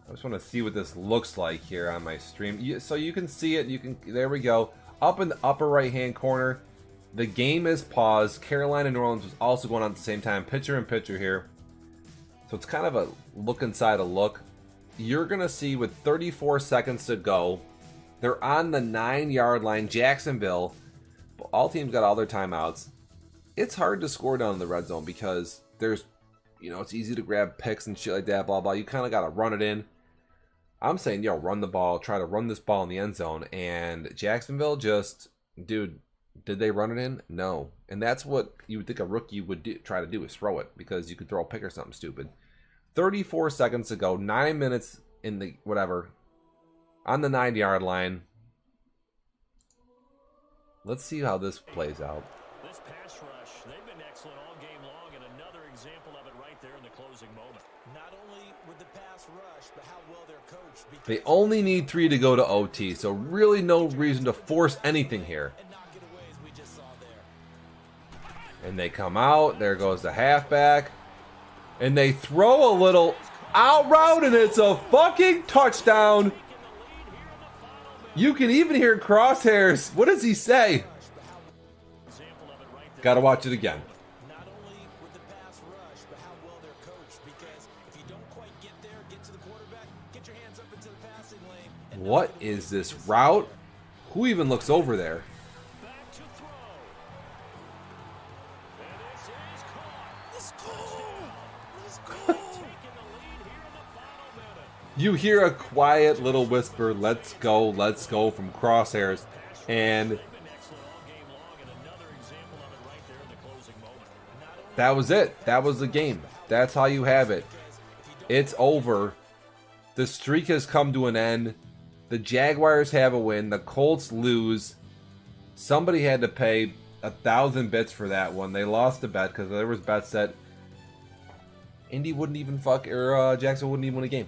I just want to see what this looks like here on my stream. So you can see it. There we go. Up in the upper right hand corner, the game is paused. Carolina and New Orleans was also going on at the same time. Picture-in-picture here. So it's kind of a look inside a look. You're going to see with 34 seconds to go, they're on the 9-yard line. Jacksonville, all teams got all their timeouts. It's hard to score down in the red zone because there's, it's easy to grab picks and shit like that, blah, blah. You kind of got to run it in. I'm saying, run the ball, try to run this ball in the end zone. And Jacksonville just, dude, did they run it in? No. And that's what you would think a rookie would try to do, is throw it, because you could throw a pick or something stupid. 34 seconds to go, 9 minutes in the whatever, on the 9-yard line. Let's see how this plays out. This pass rush, they've been excellent all game long, and another example of it right there in the closing moment. Not only with the pass rush, but how well they're coached. They only need 3 to go to OT, so really no reason to force anything here. And they come out, there goes the halfback, and they throw a little out route, and it's a fucking touchdown. You can even hear Crosshairs. What does he say? Gotta watch it again. What is this route? Who even looks over there? You hear a quiet little whisper, let's go from Crosshairs. And that was it. That was the game. That's how you have it. It's over. The streak has come to an end. The Jaguars have a win. The Colts lose. Somebody had to pay 1,000 bits for that one. They lost the bet because there was bets that Indy wouldn't even Jackson wouldn't even win a game.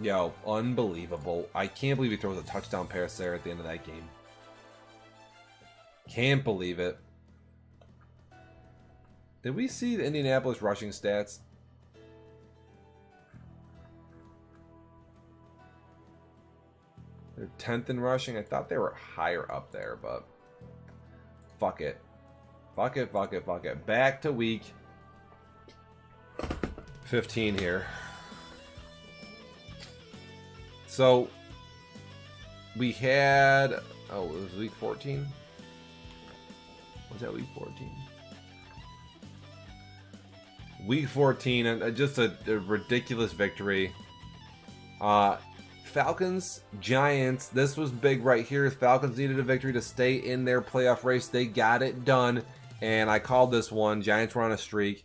Yo, unbelievable. I can't believe he throws a touchdown pass there at the end of that game. Can't believe it. Did we see the Indianapolis rushing stats? They're 10th in rushing. I thought they were higher up there, but fuck it. Fuck it, fuck it, fuck it. Back to week 15 here. So we had, oh, it was week 14? Was that week 14? Week 14, and just a ridiculous victory. Falcons, Giants, this was big right here. Falcons needed a victory to stay in their playoff race. They got it done, and I called this one. Giants were on a streak.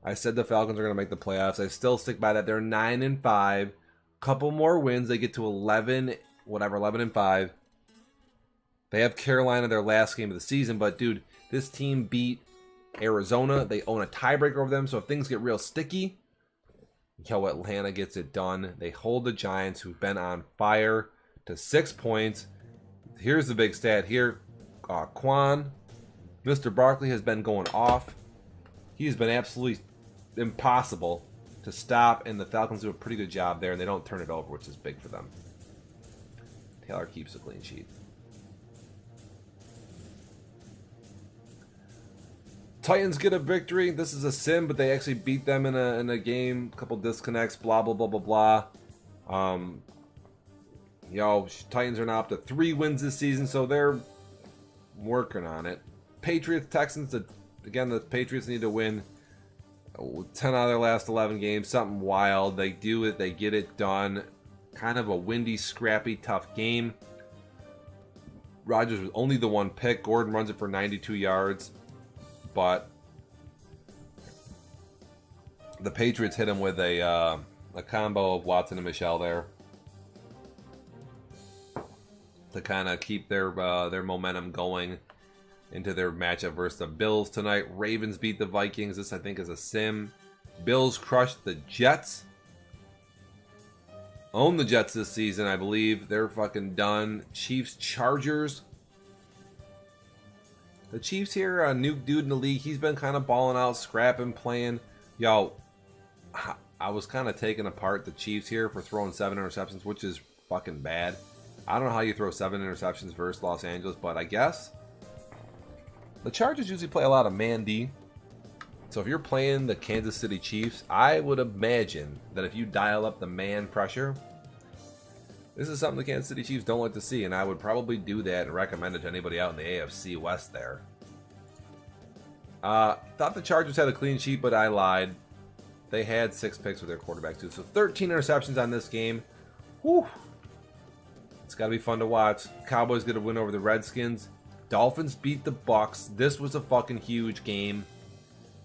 I said the Falcons are going to make the playoffs. I still stick by that. They're 9-5. Couple more wins. They get to 11-5. They have Carolina their last game of the season, but dude, this team beat Arizona. They own a tiebreaker over them, so if things get real sticky, yo, Atlanta gets it done. They hold the Giants, who've been on fire, to 6 points. Here's the big stat here. Quan, Mr. Barkley has been going off. He's been absolutely impossible to stop, and the Falcons do a pretty good job there, and they don't turn it over, which is big for them. Taylor keeps a clean sheet. Titans get a victory. This is a sim, but they actually beat them in a game. A couple disconnects, blah, blah, blah, blah, blah. Titans are now up to 3 wins this season, so they're working on it. Patriots, Texans, again, the Patriots need to win 10 out of their last 11 games. Something wild. They do it. They get it done. Kind of a windy, scrappy, tough game. Rodgers was only the one pick. Gordon runs it for 92 yards. But the Patriots hit him with a combo of Watson and Michelle there to kind of keep their momentum going into their matchup versus the Bills tonight. Ravens beat the Vikings. This, I think, is a sim. Bills crushed the Jets. Own the Jets this season, I believe. They're fucking done. Chiefs, Chargers. The Chiefs here, a new dude in the league. He's been kind of balling out, scrapping, playing. Yo, I was kind of taking apart the Chiefs here for throwing 7 interceptions, which is fucking bad. I don't know how you throw 7 interceptions versus Los Angeles, but I guess the Chargers usually play a lot of man D. So if you're playing the Kansas City Chiefs, I would imagine that if you dial up the man pressure, this is something the Kansas City Chiefs don't like to see, and I would probably do that and recommend it to anybody out in the AFC West there. Thought the Chargers had a clean sheet, but I lied. They had 6 picks with their quarterback, too. So 13 interceptions on this game. Whew. It's got to be fun to watch. Cowboys get a win over the Redskins. Dolphins beat the Bucks. This was a fucking huge game.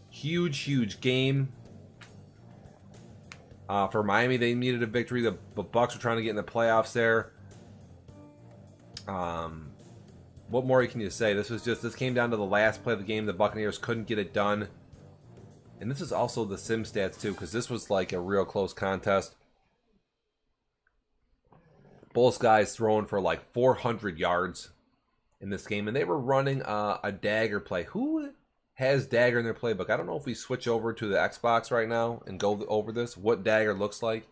Huge game. For Miami, they needed a victory. The Bucks were trying to get in the playoffs there. What more can you say? This came down to the last play of the game. The Buccaneers couldn't get it done. And this is also the sim stats too, because this was like a real close contest. Both guys throwing for like 400 yards in this game, and they were running a dagger play. Who has dagger in their playbook? I don't know if we switch over to the Xbox right now and go over this, what dagger looks like,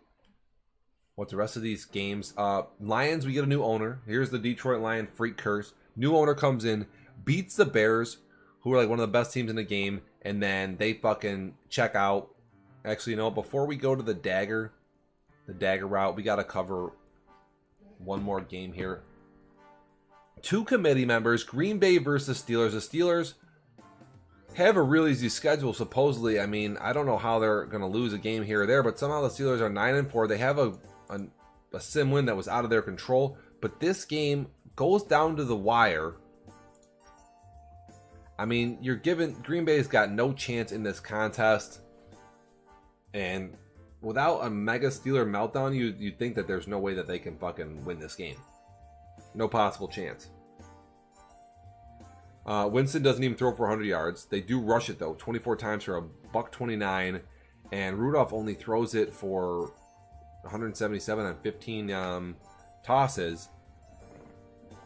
what the rest of these games. Lions, we get a new owner. Here's the Detroit Lion freak curse. New owner comes in, beats the Bears, who are like one of the best teams in the game, and then they fucking check out. Actually, you know, before we go to the dagger route, we got to cover one more game here. 2 committee members, Green Bay versus Steelers. The Steelers have a real easy schedule, supposedly. I mean, I don't know how they're going to lose a game here or there, but somehow the Steelers are 9-4. They have a sim win that was out of their control, but this game goes down to the wire. I mean, you're giving Green Bay's got no chance in this contest, and without a mega Steeler meltdown, you'd think that there's no way that they can fucking win this game. No possible chance. Winston doesn't even throw for 100 yards. They do rush it, though, 24 times for $129. And Rudolph only throws it for 177 on 15 tosses.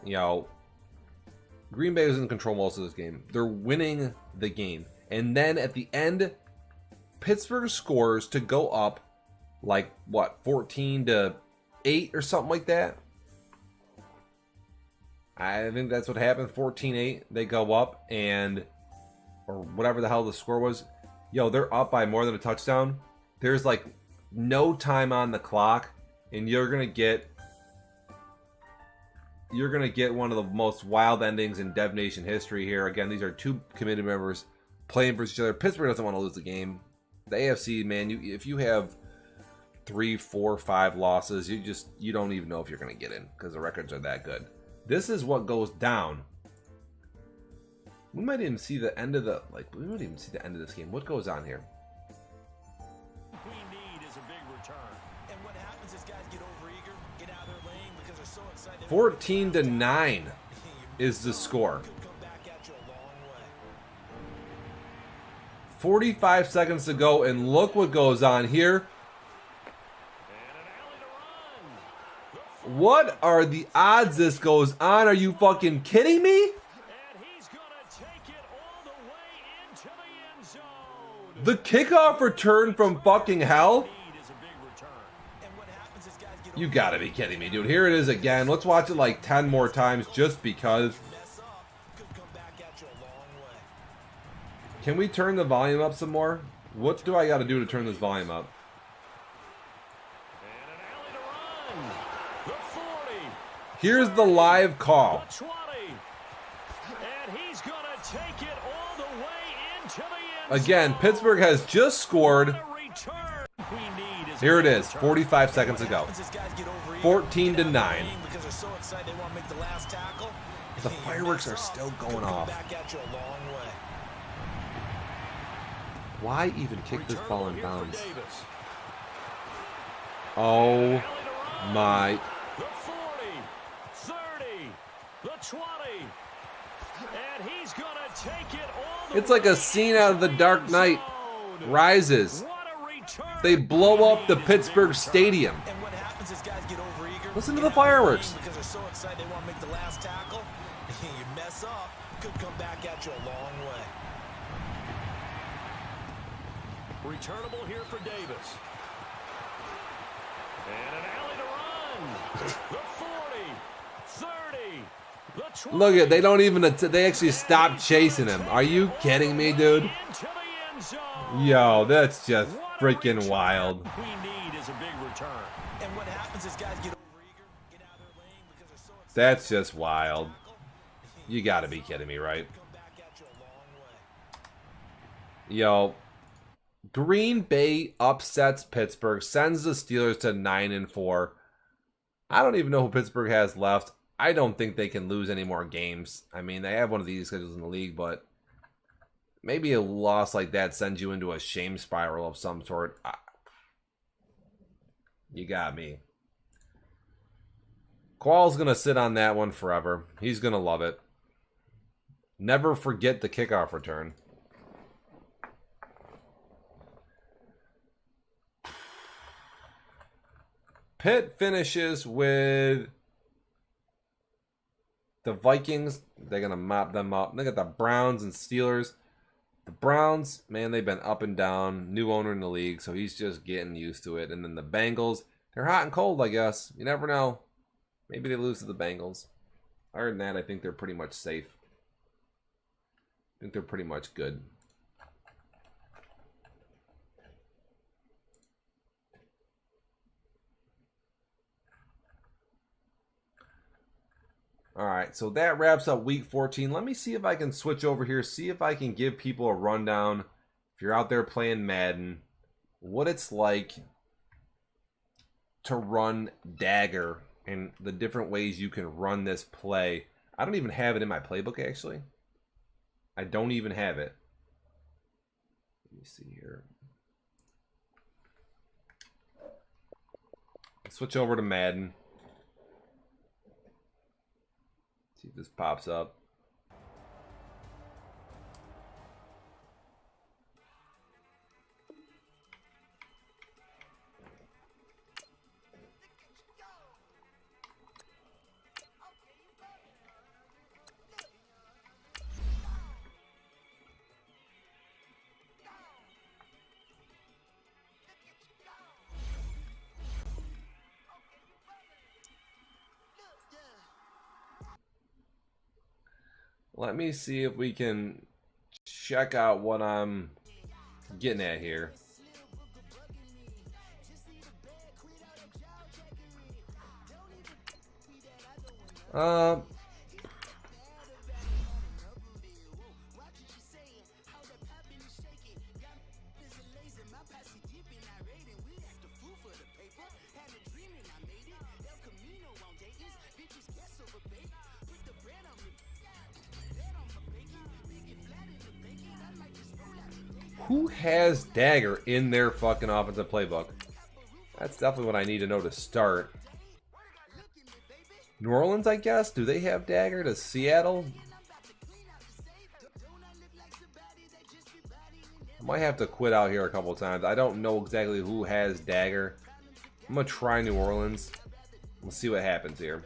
You know, Green Bay was in control most of this game. They're winning the game. And then at the end, Pittsburgh scores to go up like, what, 14-8 or something like that? I think that's what happened, 14-8. They go up and, or whatever the hell the score was. Yo, they're up by more than a touchdown. There's like no time on the clock, and you're gonna get one of the most wild endings in Dev Nation history here. Again, these are two committee members playing for each other. Pittsburgh doesn't want to lose the game. The AFC, man, if you have 3, 4, 5 losses, you don't even know if you're gonna get in because the records are that good. This is what goes down. We might even see the end of this game. What goes on here? We need is a big return. And what happens is guys get overeager, get out of their lane because they're so excited. 14-9 is the score. 45 seconds to go, and look what goes on here. What are the odds this goes on? Are you fucking kidding me? And he's gonna take it all the way into the end zone. The kickoff return from fucking hell? You gotta be kidding me, dude. Here it is again. Let's watch it like 10 more times just because. Can we turn the volume up some more? What do I gotta do to turn this volume up? Here's the live call. Again, Pittsburgh has just scored. Here it is, 45 seconds ago. 14-9. The fireworks are still going off. Why even kick this ball in bounds? Oh my. The 40, 30, the 20, and he's gonna take it all the It's like a scene out of The Dark Knight Rises. They blow up the Pittsburgh Stadium. And what happens is guys get overeager. Listen to the fireworks. Because they're so excited they want to make the last tackle. You mess up, could come back at you a long way. Returnable here for Davis. And an alley to run. The 40, 30, the 20. Look at, they don't even, they actually stopped chasing him. Are you kidding me, dude? Into the end zone. Yo, that's just freaking wild. We need is a big return. And what happens is guys get overeager, get out of their lane because they're so excited. That's just wild. You gotta be kidding me, right? Yo, Green Bay upsets Pittsburgh, sends the Steelers to 9-4. I don't even know who Pittsburgh has left. I don't think they can lose any more games. I mean, they have one of these schedules in the league, but maybe a loss like that sends you into a shame spiral of some sort. You got me. Qual's going to sit on that one forever. He's going to love it. Never forget the kickoff return. Pitt finishes with the Vikings. They're going to mop them up. Look at the Browns and Steelers. The Browns, man, they've been up and down. New owner in the league, so he's just getting used to it. And then the Bengals, they're hot and cold, I guess. You never know. Maybe they lose to the Bengals. Other than that, I think they're pretty much safe. I think they're pretty much good. All right, so that wraps up week 14. Let me see if I can switch over here, see if I can give people a rundown, if you're out there playing Madden, what it's like to run Dagger and the different ways you can run this play. I don't even have it in my playbook, actually. I don't even have it. Let me see here. Switch over to Madden. See if this pops up. Let me see if we can check out what I'm getting at here. Who has Dagger in their fucking offensive playbook? That's definitely what I need to know to start. New Orleans, I guess? Do they have Dagger? Does Seattle? I might have to quit out here a couple times. I don't know exactly who has Dagger. I'm going to try New Orleans. We'll see what happens here.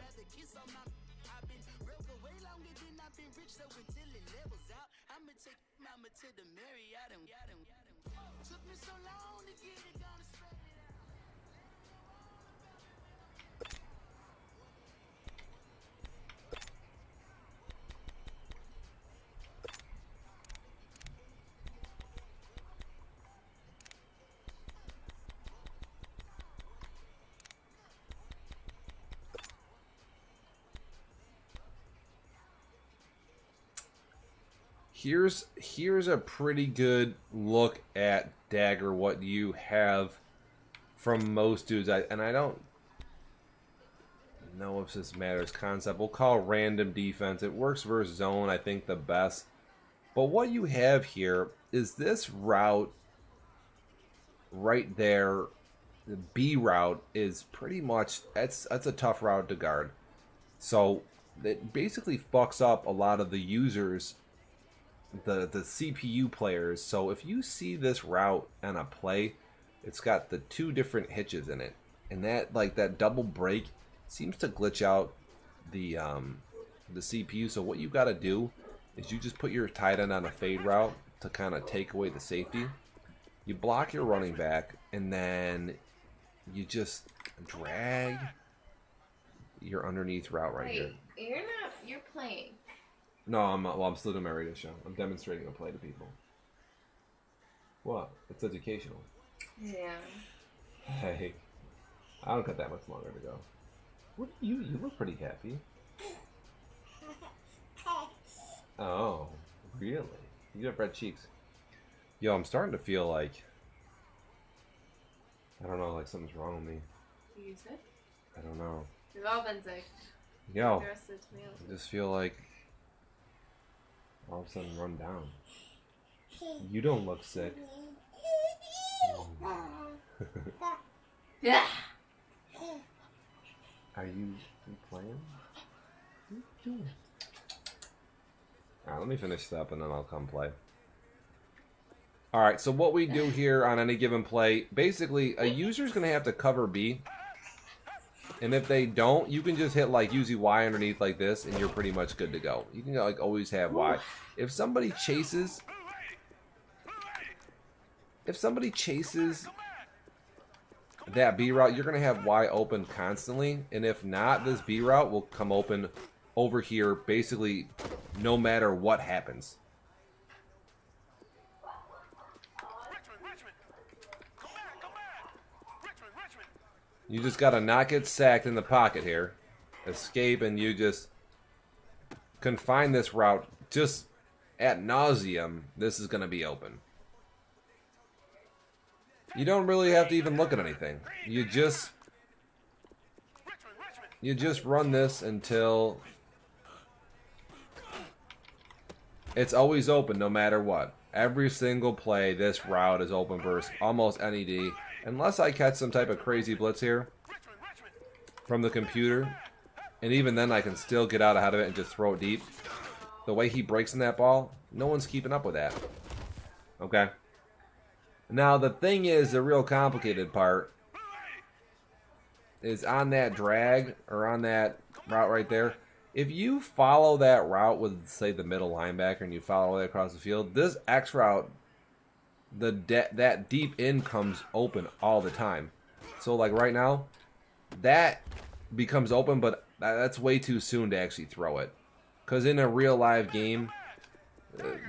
Here's a pretty good look at Dagger, what you have from most dudes. And I don't know if this matters. Concept. We'll call random defense. It works versus zone, I think, the best. But what you have here is this route right there. The B route is pretty much, that's a tough route to guard. So it basically fucks up a lot of the users, the CPU players. So if you see this route on a play, it's got the two different hitches in it, and that double break seems to glitch out the CPU. So what you got to do is you just put your tight end on a fade route to kind of take away the safety. You block your running back, and then you just drag your underneath route right here. You're playing. No, I'm still doing my radio show. I'm demonstrating a play to people. What? It's educational. Yeah. Hey, I don't got that much longer to go. What you look pretty happy. Oh, really? You have red cheeks. Yo, I'm starting to feel like, I don't know, like something's wrong with me. Are you sick? I don't know. We've all been sick. Yo, The rest of the tomatoes. I just feel like all of a sudden run down. You don't look sick. Yeah. Are you playing? What are you doing? Alright, let me finish this up and then I'll come play. Alright, so what we do here on any given play, basically a user's going to have to cover B. And if they don't, you can just hit like use Y underneath like this and you're pretty much good to go. You can like always have Y. If somebody chases that B route, you're going to have Y open constantly. And if not, this B route will come open over here basically no matter what happens. You just got to not get sacked in the pocket here. Escape, and you just confine this route just ad nauseum. This is going to be open. You don't really have to even look at anything. You just run this until it's always open no matter what. Every single play, this route is open versus almost any D. Unless I catch some type of crazy blitz here from the computer. And even then I can still get out ahead of it and just throw it deep. The way he breaks in that ball, no one's keeping up with that. Okay. Now the thing is, the real complicated part is on that drag or on that route right there. If you follow that route with, say, the middle linebacker and you follow it across the field, this X route, that deep in comes open all the time. So like right now, that becomes open, but that's way too soon to actually throw it. Because in a real live game,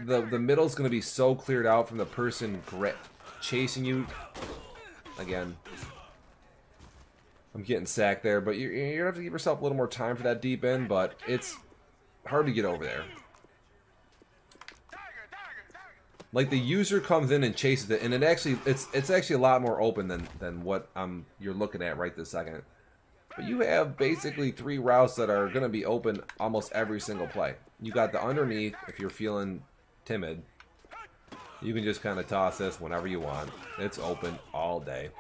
the middle's going to be so cleared out from the person chasing you. Again, I'm getting sacked there, but you're going to have to give yourself a little more time for that deep end, but it's hard to get over there. Like, the user comes in and chases it, and it's actually a lot more open than what you're looking at right this second. But you have basically 3 routes that are going to be open almost every single play. You got the underneath if you're feeling timid. You can just kind of toss this whenever you want. It's open all day.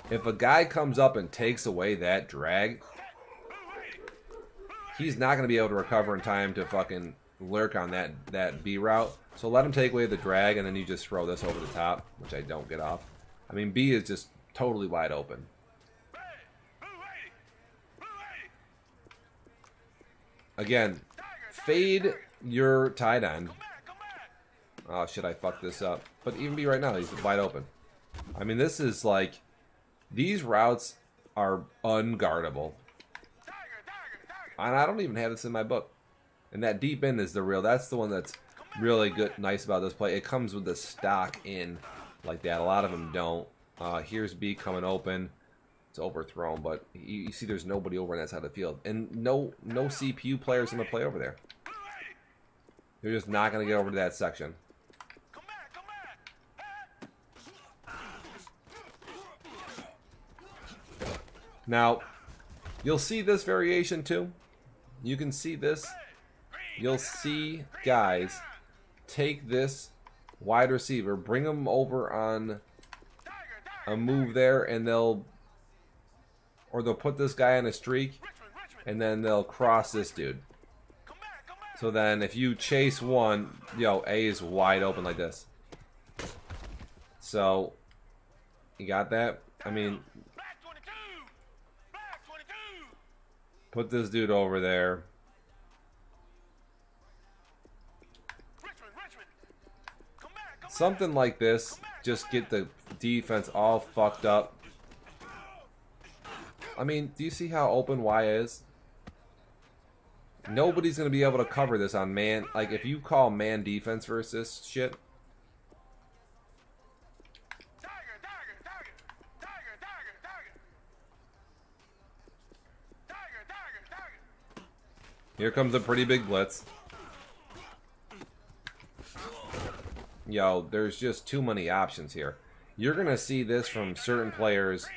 If a guy comes up and takes away that drag, he's not going to be able to recover in time to fucking lurk on that B route. So let him take away the drag, and then you just throw this over the top, which I don't get off. I mean, B is just totally wide open. Again, fade your tight end. Oh, shit, I fucked this up. But even B right now, he's wide open. I mean, this is like... These routes are unguardable. And I don't even have this in my book. And that deep end is the real... That's the one that's really good, nice about this play. It comes with the stock in like that. A lot of them don't. Here's B coming open. It's overthrown, but you see there's nobody over on that side of the field. And no CPU players going to play over there. They're just not going to get over to that section. Now, you'll see this variation too. You can see this. You'll see guys take this wide receiver, bring them over on a move there, and they'll put this guy on a streak, and then they'll cross this dude. So then if you chase one, A is wide open like this. So, you got that? I mean, put this dude over there. Something like this, just get the defense all fucked up. I mean, do you see how open Y is? Nobody's going to be able to cover this on man. Like, if you call man defense versus this shit. Here comes a pretty big blitz. Yo, there's just too many options here. You're going to see this from certain players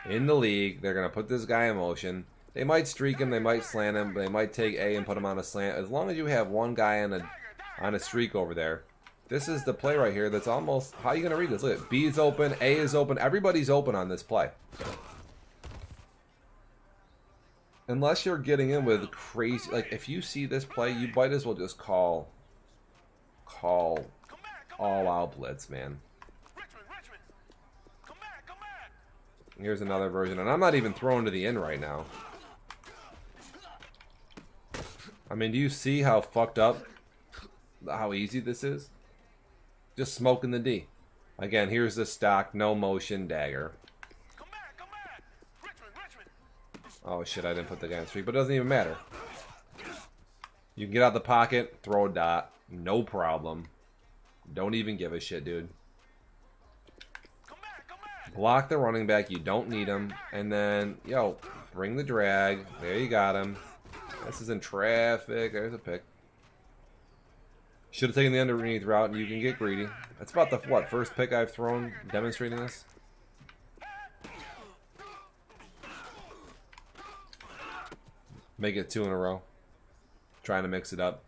in the league. They're going to put this guy in motion. They might streak him, they might slant him, they might take A and put him on a slant. As long as you have one guy on a streak over there. This is the play right here that's almost... How are you going to read this? Look at B is open, A is open. Everybody's open on this play. Unless you're getting in with crazy... Like, if you see this play, you might as well just call all-out blitz, man. Here's another version, and I'm not even throwing to the end right now. I mean, do you see how fucked up, how easy this is? Just smoking the D. Again, here's the stock, no motion dagger. Oh shit, I didn't put the guy on the street, but it doesn't even matter. You can get out the pocket, throw a dot, no problem. Don't even give a shit, dude. Block the running back, you don't need him. And then, bring the drag. There you got him. This is in traffic. There's a pick. Should have taken the underneath route, and you can get greedy. That's about the, first pick I've thrown demonstrating this? Make it 2 in a row. Trying to mix it up.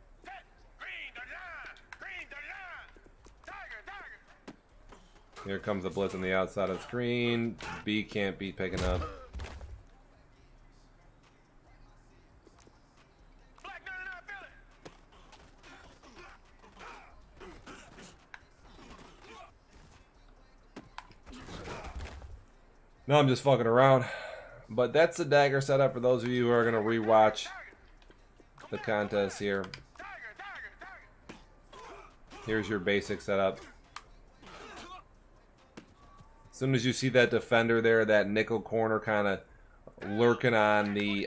Here comes the blitz on the outside of the screen. B can't be picking up. No, I'm just fucking around. But that's the dagger setup for those of you who are going to rewatch the contest here. Here's your basic setup. As soon as you see that defender there, that nickel corner kind of lurking on the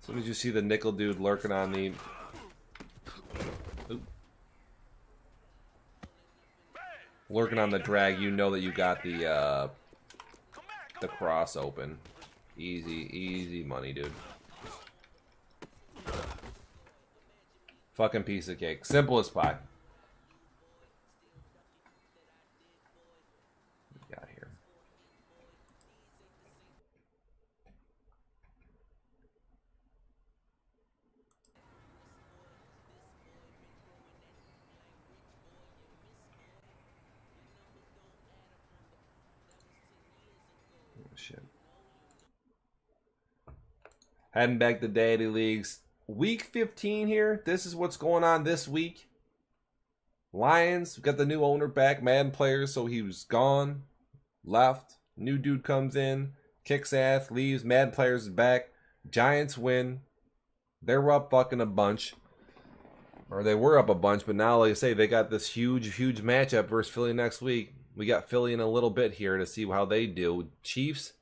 As soon as you see the nickel dude lurking on the... Oop. Lurking on the drag, you know that you got the cross open. Easy, easy money, dude. Fucking piece of cake. Simple as pie. What we got here? Oh, shit. Heading back to Daddy Leagues. Week 15 here. This is what's going on this week. Lions, we got the new owner back, Madden players, so he was gone, left. New dude comes in, kicks ass, leaves. Madden players is back. Giants win. They're up fucking a bunch. Or they were up a bunch, but now, like I say, they got this huge matchup versus Philly next week. We got Philly in a little bit here to see how they do. Chiefs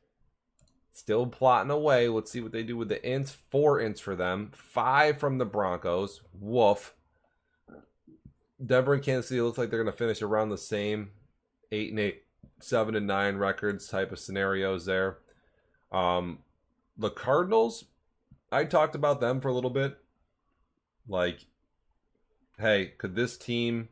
still plotting away. Let's see what they do with the ints. 4 ints for them. 5 from the Broncos. Woof. Denver and Kansas City looks like they're going to finish around the same 8-8, 7-9 records type of scenarios there. The Cardinals, I talked about them for a little bit. Like, hey, could this team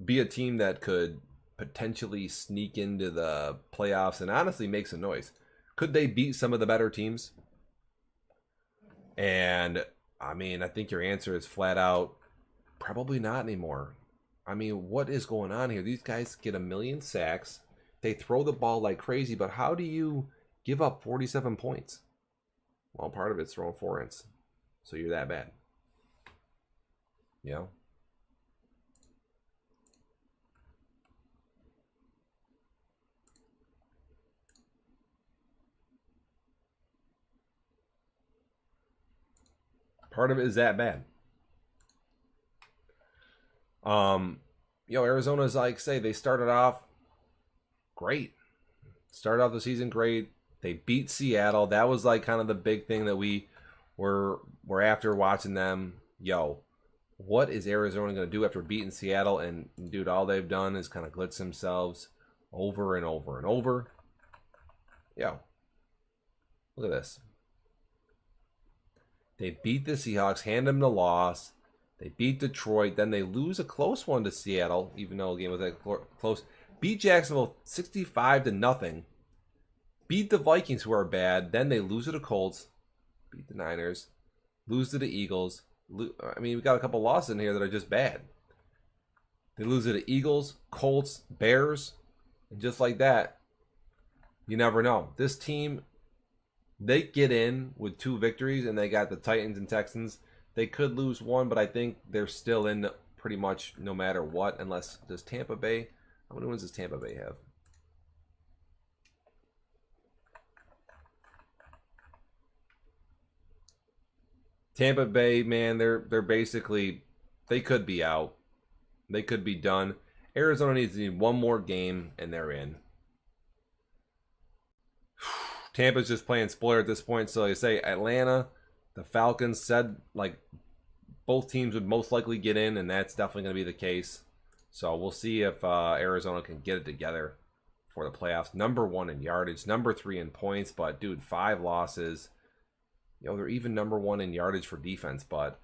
be a team that could potentially sneak into the playoffs and honestly make some noise? Could they beat some of the better teams? And I mean, I think your answer is flat out probably not anymore. I mean, what is going on here? These guys get 1 million sacks. They throw the ball like crazy, but how do you give up 47 points? Well, part of it's throwing 4 ints. So you're that bad. You know? Part of it is that bad. Arizona's like, say, they started off great. Started off the season great. They beat Seattle. That was like kind of the big thing that we were after watching them. What is Arizona going to do after beating Seattle? And dude, all they've done is kind of glitz themselves over and over and over. Look at this. They beat the Seahawks, hand them the loss. They beat Detroit. Then they lose a close one to Seattle, even though the game was that close. Beat Jacksonville 65-0. Beat the Vikings, who are bad. Then they lose to the Colts. Beat the Niners. Lose to the Eagles. I mean, we got a couple losses in here that are just bad. They lose to the Eagles, Colts, Bears. And just like that, you never know. This team, they get in with 2 victories, and they got the Titans and Texans. They could lose one, but I think they're still in pretty much no matter what, unless does Tampa Bay. How many wins does Tampa Bay have? Tampa Bay, man, they're basically, they could be out. They could be done. Arizona needs to need one more game, and they're in. Tampa's just playing spoiler at this point. So I say Atlanta, the Falcons said like both teams would most likely get in, and that's definitely going to be the case. So we'll see if Arizona can get it together for the playoffs. Number 1 in yardage, number 3 in points, but dude, 5 losses. They're even number 1 in yardage for defense, but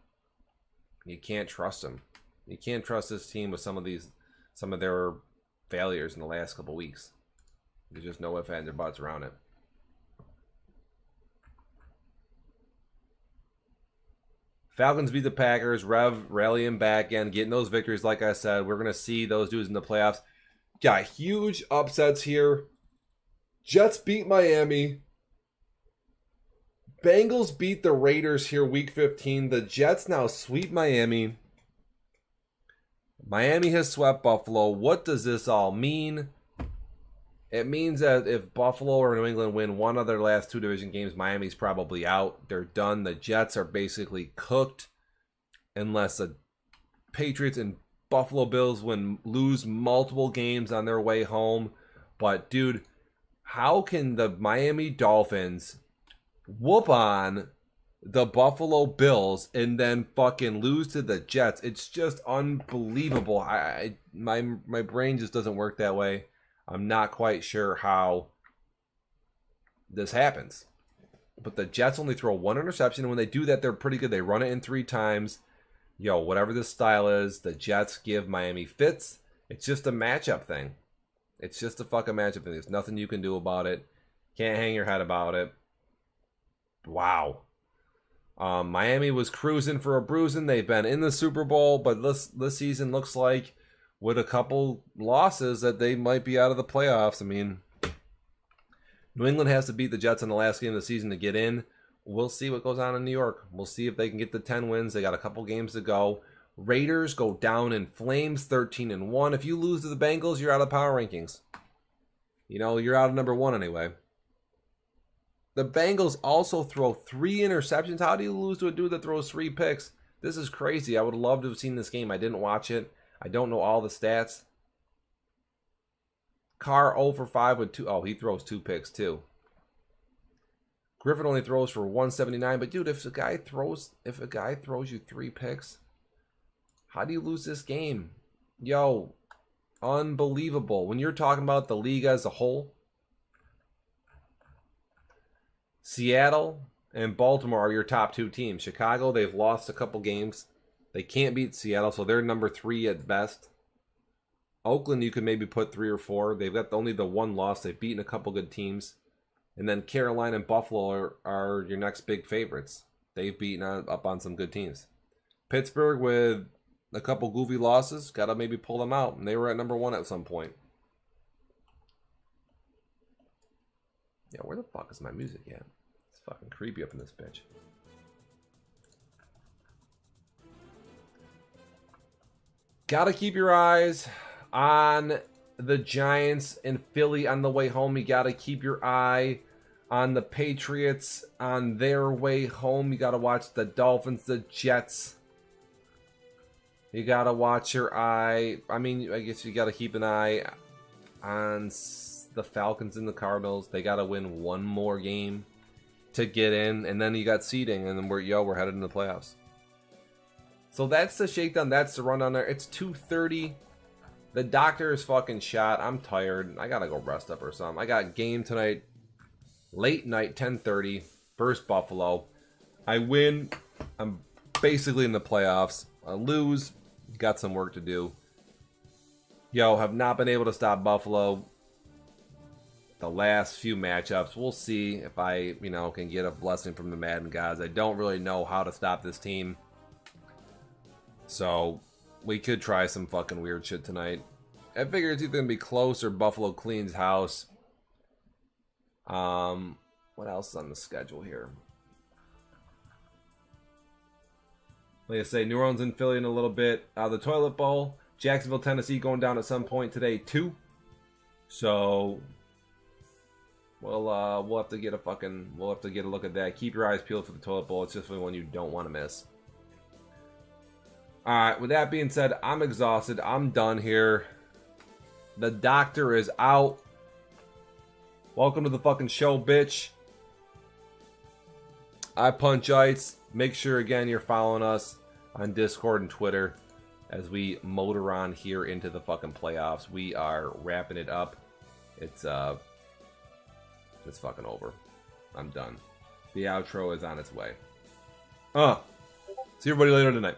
you can't trust them. You can't trust this team with some of their failures in the last couple weeks. There's just no ifs, ands, or buts around it. Falcons beat the Packers. Rev rallying back and getting those victories. Like I said, we're going to see those dudes in the playoffs. Got huge upsets here. Jets beat Miami. Bengals beat the Raiders here week 15. The Jets now sweep Miami. Miami has swept Buffalo. What does this all mean? It means that if Buffalo or New England win one of their last 2 division games, Miami's probably out. They're done. The Jets are basically cooked unless the Patriots and Buffalo Bills lose multiple games on their way home. But, dude, how can the Miami Dolphins whoop on the Buffalo Bills and then fucking lose to the Jets. It's just unbelievable. My brain just doesn't work that way. I'm not quite sure how this happens. But the Jets only throw one interception, and when they do that, they're pretty good. They run it in 3 times. Yo, whatever this style is, the Jets give Miami fits. It's just a matchup thing. It's just a fucking matchup thing. There's nothing you can do about it. Can't hang your head about it. Wow. Miami was cruising for a bruising. They've been in the Super Bowl, but this season looks like with a couple losses that they might be out of the playoffs. I mean, New England has to beat the Jets in the last game of the season to get in. We'll see what goes on in New York. We'll see if they can get the 10 wins. They got a couple games to go. Raiders go down in flames, 13-1. If you lose to the Bengals, you're out of power rankings. You know, you're out of number 1 anyway. The Bengals also throw 3 interceptions. How do you lose to a dude that throws 3 picks? This is crazy. I would love to have seen this game. I didn't watch it. I don't know all the stats. Carr 0 for 5 with 2. Oh, he throws 2 picks too. Griffin only throws for 179. But dude, if a guy throws you 3 picks, how do you lose this game? Yo, unbelievable. When you're talking about the league as a whole, Seattle and Baltimore are your top 2 teams. Chicago, they've lost a couple games. They can't beat Seattle, so they're number 3 at best. Oakland, you could maybe put 3 or 4. They've got only the 1 loss. They've beaten a couple good teams. And then Carolina and Buffalo are your next big favorites. They've beaten up on some good teams. Pittsburgh with a couple goofy losses. Got to maybe pull them out. And they were at number 1 at some point. Yeah, where the fuck is my music at? It's fucking creepy up in this bitch. Got to keep your eyes on the Giants and Philly on the way home. You got to keep your eye on the Patriots on their way home. You got to watch the Dolphins, the Jets. You got to watch your eye. I mean, I guess you got to keep an eye on the Falcons and the Cardinals. They got to win one more game to get in. And then you got seeding. And then we're headed into the playoffs. So that's the shakedown. That's the rundown there. It's 2:30. The doctor is fucking shot. I'm tired. I gotta go rest up or something. I got game tonight. Late night, 10:30. First Buffalo. I win. I'm basically in the playoffs. I lose. Got some work to do. Yo, have not been able to stop Buffalo the last few matchups. We'll see if I, can get a blessing from the Madden gods. I don't really know how to stop this team. So, we could try some fucking weird shit tonight. I figure it's either going to be close or Buffalo cleans house. What else is on the schedule here? Like I say, New Orleans and Philly in a little bit. The Toilet Bowl. Jacksonville, Tennessee going down at some point today too. So, we'll have to get a look at that. Keep your eyes peeled for the Toilet Bowl. It's just one you don't want to miss. Alright, with that being said, I'm exhausted. I'm done here. The doctor is out. Welcome to the fucking show, bitch. I Punch Ice. Make sure, again, you're following us on Discord and Twitter as we motor on here into the fucking playoffs. We are wrapping it up. It's fucking over. I'm done. The outro is on its way. See everybody later tonight.